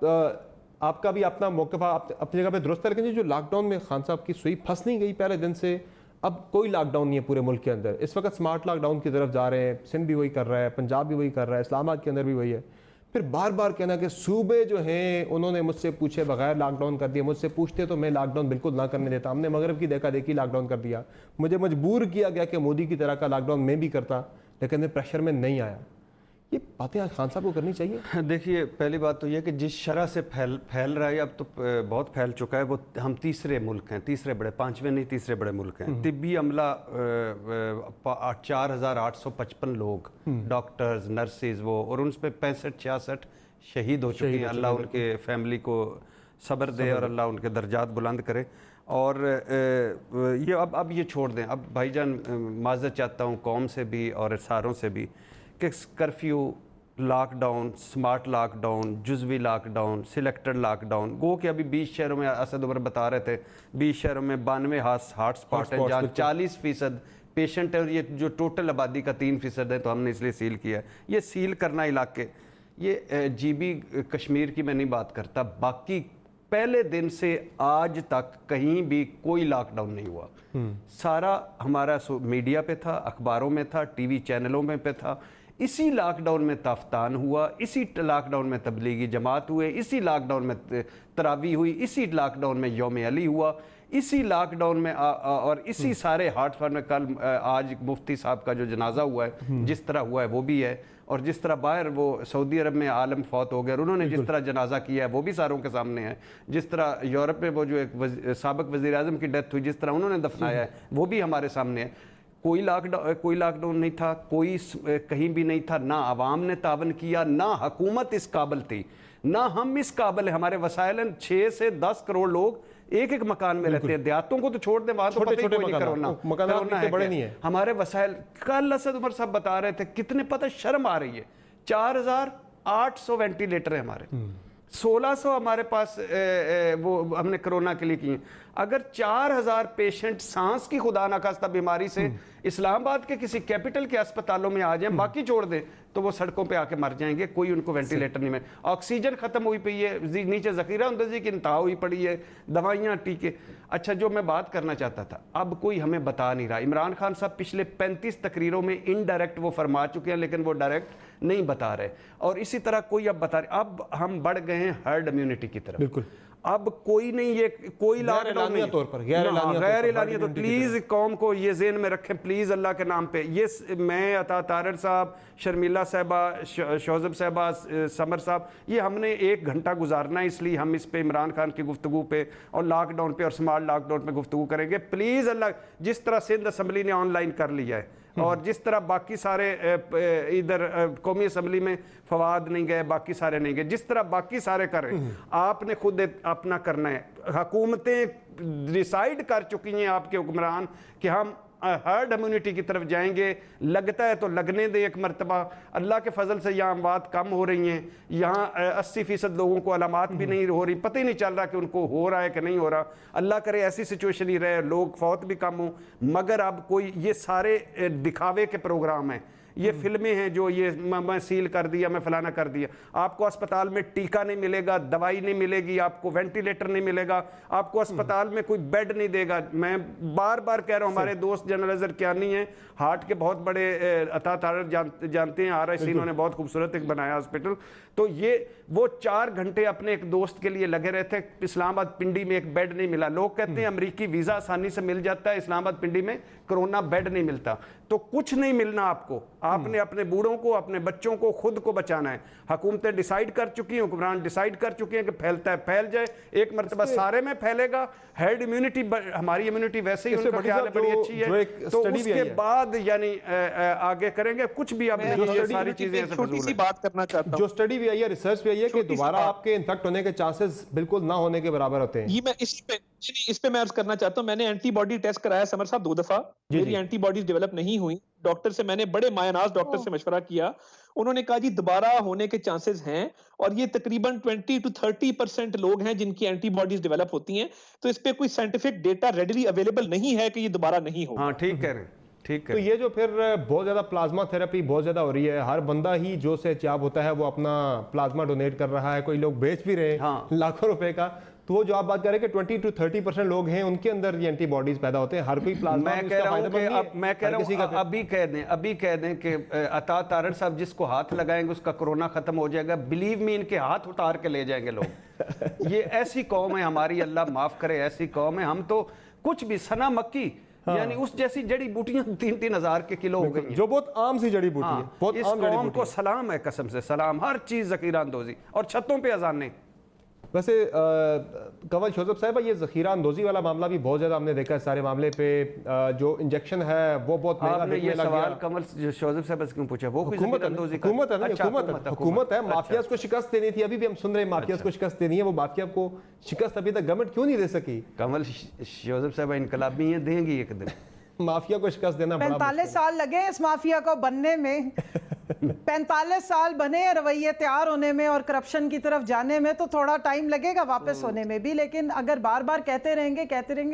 आपका भी अपना मौक़िफ़ अपनी जगह पे दुरुस्त है, लेकिन जो लॉकडाउन में खान साहब की सुई फंस नहीं गई पहले दिन से, अब कोई लॉकडाउन नहीं है पूरे मुल्क के अंदर। इस वक्त स्मार्ट लॉकडाउन की तरफ जा रहे हैं, सिंध भी वही कर रहा है, पंजाब भी वही कर रहा है, इस्लामाबाद के अंदर भी वही है। फिर बार बार कहना कि सूबे जो हैं उन्होंने मुझसे पूछे बगैर लॉकडाउन कर दिया, मुझसे पूछते तो मैं लॉकडाउन बिल्कुल ना करने देता। हमने मगरब की देखा देखी लॉकडाउन कर दिया, मुझे मजबूर किया गया कि मोदी की तरह का लॉकडाउन मैं भी करता, लेकिन मैं प्रेशर में नहीं आया। ये बातें आज खान साहब को करनी चाहिए। देखिए पहली बात तो ये कि जिस शरह से फैल रहा है, अब तो बहुत फैल चुका है, वो हम तीसरे मुल्क हैं, तीसरे बड़े, 5वें नहीं तीसरे बड़े मुल्क हैं। तिब्बी अमला 4855 लोग, डॉक्टर्स, नर्सेज, वो, और उन पर 65-66 शहीद हो चुके हैं। अल्लाह उनके फैमिली को सब्र दे और अल्लाह उनके दर्जात बुलंद करे। और ये अब ये छोड़ दें। अब भाईजान माज़रत चाहता हूँ कौम से भी और सारों से भी कि कर्फ्यू, लॉकडाउन, स्मार्ट लॉकडाउन, जुज़वी लॉकडाउन, सिलेक्टेड लॉकडाउन, गो कि अभी 20 शहरों में असद उमर बता रहे थे, 20 शहरों में 92 हॉट स्पॉट है जहाँ 40% पेशेंट है, और ये जो टोटल आबादी का 3% है, तो हमने इसलिए सील किया है। ये सील करना इलाके, ये GB कश्मीर की मैं नहीं बात करता, बाकी पहले दिन से आज तक कहीं भी कोई लॉकडाउन नहीं हुआ। सारा हमारा मीडिया पे था, अखबारों में था, TV चैनलों में पे था। इसी लॉकडाउन में तफ्तान हुआ, इसी लॉकडाउन में तबलीगी जमात हुए, इसी लॉकडाउन में तरावी हुई, इसी लॉकडाउन में यौम अली हुआ, इसी लॉकडाउन में और इसी सारे हॉटस्पॉट में कल आज मुफ्ती साहब का जो जनाजा हुआ है, जिस तरह हुआ है वो भी है, और जिस तरह बाहर वो सऊदी अरब में आलम फौत हो गया और उन्होंने जिस तरह जनाजा किया है वो भी सारों के सामने है। जिस तरह यूरोप में वो जो एक साबिक वज़ीर आज़म की डेथ हुई, जिस तरह उन्होंने दफनाया है वो भी हमारे सामने है। कोई लॉकडाउन नहीं था, कोई कहीं भी नहीं था, ना आवाम ने तावन किया, ना हुकूमत इस काबिल थी, ना हम इस काबिल है। हमारे वसाइल 6 से 10 करोड़ लोग एक एक मकान में रहते हैं। देहातों को तो छोड़ दें, वहां तो पता ही कोई नहीं कोरोना बड़े नहीं है। हमारे वसाइल कल असद उमर साहब बता रहे थे कितने, पता शर्म आ रही है, 4800 वेंटिलेटर है हमारे, 1600 हमारे पास वो हमने कोरोना के लिए किए। अगर 4000 पेशेंट सांस की खुदा ना खास्ता बीमारी से इस्लामाबाद के किसी कैपिटल के अस्पतालों में आ जाएं, बाकी छोड़ दें, तो वो सड़कों पे आके मर जाएंगे, कोई उनको वेंटिलेटर नहीं मिले। ऑक्सीजन खत्म हुई पई है, नीचे ज़ख़ीरा अंदाज़ी की इंतहा हुई पड़ी है, दवाइयाँ, टीके। अच्छा, जो मैं बात करना चाहता था, अब कोई हमें बता नहीं रहा। इमरान खान साहब पिछले 35 तकरीरों में इनडायरेक्ट वो फरमा चुके हैं, लेकिन वो डायरेक्ट नहीं बता रहे, और इसी तरह कोई अब बता रहे। अब हम बढ़ गए हैं हर्ड इम्यूनिटी की तरफ। बिल्कुल, अब कोई नहीं, ये कोई लॉकडाउन नहीं, तौर पर गैर एलानिया। तो प्लीज कौम को ये ज़हन में रखें, प्लीज अल्लाह के नाम पे। ये मैं, अता तारड़ साहब, शर्मिला साहबा, शौजब साहबा, समर साहब, ये हमने 1 घंटा गुजारना है, इसलिए हम इस पे इमरान खान की गुफ्तगू पे और लॉकडाउन पे और स्मार्ट लॉकडाउन पे गुफ्तगू करेंगे। प्लीज अल्लाह, जिस तरह सिंध असम्बली ने ऑनलाइन कर लिया है और जिस तरह बाकी सारे इधर कौमी असम्बली में फवाद नहीं गए, बाकी सारे नहीं गए, जिस तरह बाकी सारे कर रहे हैं, आपने खुद अपना करना है। हुकूमतें डिसाइड कर चुकी हैं, आपके हुक्मरान, कि हम हर्ड इम्यूनिटी की तरफ जाएंगे। लगता है तो लगने दे एक मरतबा। अल्लाह के फजल से यहाँ अमवात कम हो रही हैं, यहाँ 80% लोगों को अलामात भी नहीं हो रही, पता ही नहीं चल रहा कि उनको हो रहा है कि नहीं हो रहा। अल्लाह करे ऐसी सिचुएशन ही रहे, लोग फौत भी कम हो। मगर अब कोई ये सारे दिखावे के प्रोग्राम हैं, ये फिल्में हैं जो ये मैं सील कर दिया, मैं फलाना कर दिया। आपको अस्पताल में टीका नहीं मिलेगा, दवाई नहीं मिलेगी, आपको वेंटिलेटर नहीं मिलेगा, आपको अस्पताल में कोई बेड नहीं देगा। मैं बार बार कह रहा हूँ, हमारे दोस्त जनरल अजहर कियानी हैं, हार्ट के बहुत बड़े अता तारड़ जानते हैं, RIC इन्होंने बहुत खूबसूरत एक बनाया हॉस्पिटल। तो ये वो 4 घंटे अपने एक दोस्त के लिए लगे रहे थे। इस्लामाबाद पिंडी में एक बेड नहीं मिला। लोग कहते हैं अमरीकी वीज़ा आसानी से मिल जाता है, इस्लामाबाद पिंडी में कोरोना बेड नहीं मिलता। तो कुछ नहीं मिलना आपको, आपने अपने बूढ़ों को, अपने बच्चों को, खुद को बचाना है। हुकूमतें डिसाइड कर चुकी हैं, हुक्मरान डिसाइड कर चुके हैं कि फैलता है फैल जाए, एक मरतबा सारे में फैलेगा। हेर्ड इम्यूनिटी, हमारी इम्यूनिटी वैसे ही उनका ख्याल है बड़ी अच्छी है, तो उसके बाद यानी आगे करेंगे। कुछ भी अब नहीं, ये सारी चीजें छोटी सी बात करना चाहता हूं। जो स्टडी भी आई है, रिसर्च भी आई है कि दोबारा आपके इन्फेक्ट होने के चांसेस बिल्कुल ना होने के बराबर होते हैं। ये मैं इस पे मैं अर्ज करना चाहता हूं। मैंने एंटीबॉडी टेस्ट कराया समर साहब 2 दफा, मेरी एंटीबॉडीज डेवलप नहीं हुई। डॉक्टर से मैंने बड़े मायनाज डॉक्टर से मशवरा किया, उन्होंने कहा जी दोबारा होने के चांसेस हैं, और ये तकरीबन 20 to 30% लोग हैं जिनकी एंटीबॉडीज डेवलप होती हैं। तो इस पे कोई साइंटिफिक डेटा रेडीली अवेलेबल नहीं है कि ये दोबारा नहीं होगा। हाँ, ठीक कह रहे हैं, ठीक है। तो ये जो फिर बहुत ज्यादा प्लाज्मा थेरेपी बहुत ज्यादा हो रही है, हर बंदा ही जो से चाप होता है वो अपना प्लाज्मा डोनेट कर रहा है, कोई लोग बेच भी रहे हैं लाखों रुपए का। तो वो जो आप बात कर रहे हैं कि 20 to 30% लोग हैं, उनके अंदर ये एंटीबॉडीज पैदा होते हैं। हर कोई प्लाज्मा, मैं कह रहा हूं अभी कह दें कि अता तारड़ साहब जिसको हाथ लगाएंगे उसका कोरोना खत्म हो जाएगा। बिलीव मी, इनके हाथ उतार के ले जाएंगे लोग। ये ऐसी कौम है हमारी, अल्लाह माफ करे, ऐसी कौम है। हम तो कुछ भी सना मक्की, यानी उस जैसी जड़ी बूटियां 3-3 हज़ार के किलो हो गई, जो बहुत आम सी जड़ी बूटी है। बहुत इस कौम को सलाम है, कसम से सलाम। हर चीज ज़ख़ीरा अंदोज़ी और छतों पे अजानें। वैसे कंवल शौजब साहब, ये ज़ख़ीरा अंदोज़ी वाला मामला भी बहुत ज़्यादा हमने देखा है। सारे मामले पे जो इंजेक्शन है वो बहुत महंगा देखने लग गया। कंवल शौजब साहब क्यों पूछा? वो हुकूमत है, माफियाज को शिकस्त देनी थी। अभी भी हम सुन रहे हैं माफियाज को शिकस्त देनी है। वो माफिया को शिकस्त अभी तक गवर्नमेंट क्यों नहीं दे सकी? कंवल शौजब साहब इनकलाबी हैं, देंगी एक दिन। माफिया को शिकस्त देना 45 साल लगे इस माफिया को बनने में। 45 साल बने रवैये तैयार होने में और करप्शन की तरफ जाने में, तो थोड़ा टाइम लगेगा वापस होने में भी। लेकिन अगर बार बार कहते रहेंगे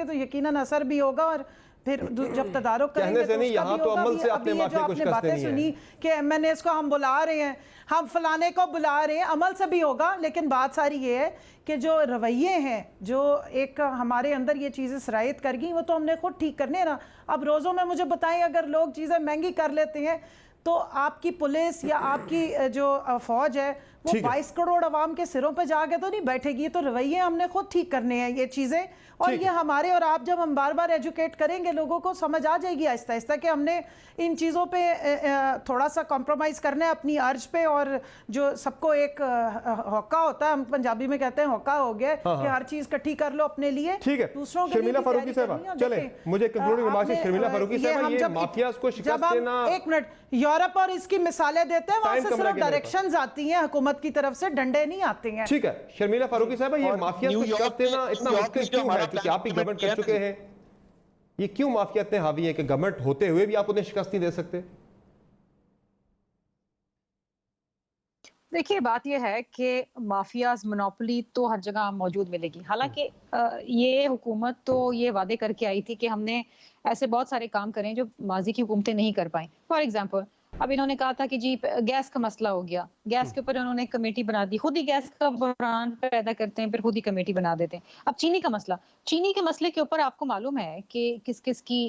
तो यकीनन असर भी होगा, और फिर जब तदारुक करेंगे तो यहाँ तो अमल से अपने माफिया को शिकस्त बातें देनी है। सुनी कि MNAs को हम बुला रहे हैं, हम फलाने को बुला रहे हैं, अमल से भी होगा। लेकिन बात सारी ये है कि जो रवैये हैं, जो एक हमारे अंदर ये चीज़ें सरायत कर गई, वो तो हमने खुद ठीक करने ना। अब रोज़ों में मुझे बताएं, अगर लोग चीज़ें महंगी कर लेते हैं तो आपकी पुलिस या आपकी जो फौज है वो 22 करोड़ अवाम के सिरों पे जाके तो नहीं बैठेगी। तो रवैये हमने खुद ठीक करने हैं ये चीज़ें, और ये हमारे और आप जब हम बार बार एजुकेट करेंगे लोगों को समझ आ जाएगी आहिस्ता आहिस्ता कि हमने इन चीज़ों पे थोड़ा सा कॉम्प्रोमाइज़ करना है अपनी अर्ज पे। और जो सबको एक हौका होता है, हम पंजाबी में कहते हैं हौका हो गया कि हर चीज़ इकट्ठी कर लो अपने लिए, ठीक है। दूसरों के शर्मिला फारूकी साहब, चले मुझे कंक्लूडिंग रिमार्क से शर्मिला फारूकी साहब, ये माफियाज को शिकस्त देना, एक मिनट, यूरोप और इसकी मिसालें देते हैं, वहां से सिर्फ डायरेक्शंस आती हैं हुकूमत की तरफ से, डंडे नहीं आते हैं। ठीक है शर्मिला फारूकी साहब, ये माफियाज को शिकस्त देना इतना मुश्किल क्यों है? क्योंकि आप ही गवर्नमेंट कर चुके हैं, ये क्यों माफिया इतने हावी है कि गवर्नमेंट होते हुए भी आप उन्हें शिकस्त नहीं दे सकते? देखिए बात यह है कि माफियाज मोनोपोली तो हर जगह मौजूद मिलेगी। हालांकि ये हुकूमत तो ये वादे करके आई थी कि हमने ऐसे बहुत सारे काम करें जो माजी की हुकूमतें नहीं कर पाई। फॉर एग्जांपल अब इन्होंने कहा था कि जी गैस का मसला हो गया, गैस के ऊपर उन्होंने कमेटी बना दी, खुद ही गैस का बहरान पैदा करते हैं फिर खुद ही कमेटी बना देते हैं। अब चीनी का मसला, चीनी के मसले के ऊपर आपको मालूम है कि किस किस की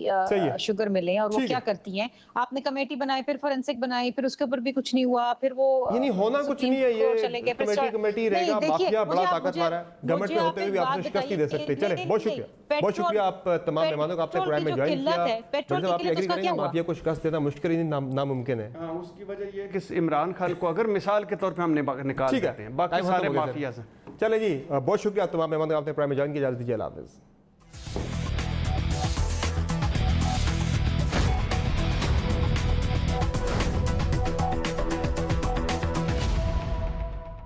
शुगर मिले और वो क्या करती हैं। आपने कमेटी बनाई, फिर फोरेंसिक बनाई, फिर उसके ऊपर भी कुछ नहीं हुआ, फिर वो होना कुछ नहीं है, ये कमेटी रहेगा, माफिया बड़ा ताकतवर है, गवर्नमेंट में होते हुए भी आपसे शिकस्त नहीं दे सकते। चले बहुत शुक्रिया, बहुत शुक्रिया आप तमाम मेहमानों का आपने प्रोग्राम में ज्वाइन किया। आप एग्री करेंगे माफिया को शिकस्त देना मुश्किल ही नामुमकिन है। उसकी वजह ये कि इमरान खान को अगर मिसाल के तौर पे हमने निकाल देते हैं, बाकी सारे माफिया से। चले जी बहुत शुक्रिया तमाम मेहमानों का आपने प्रोग्राम में ज्वाइन किया। इजाज़त दीजिए, अल्लाह हाफ़िज़।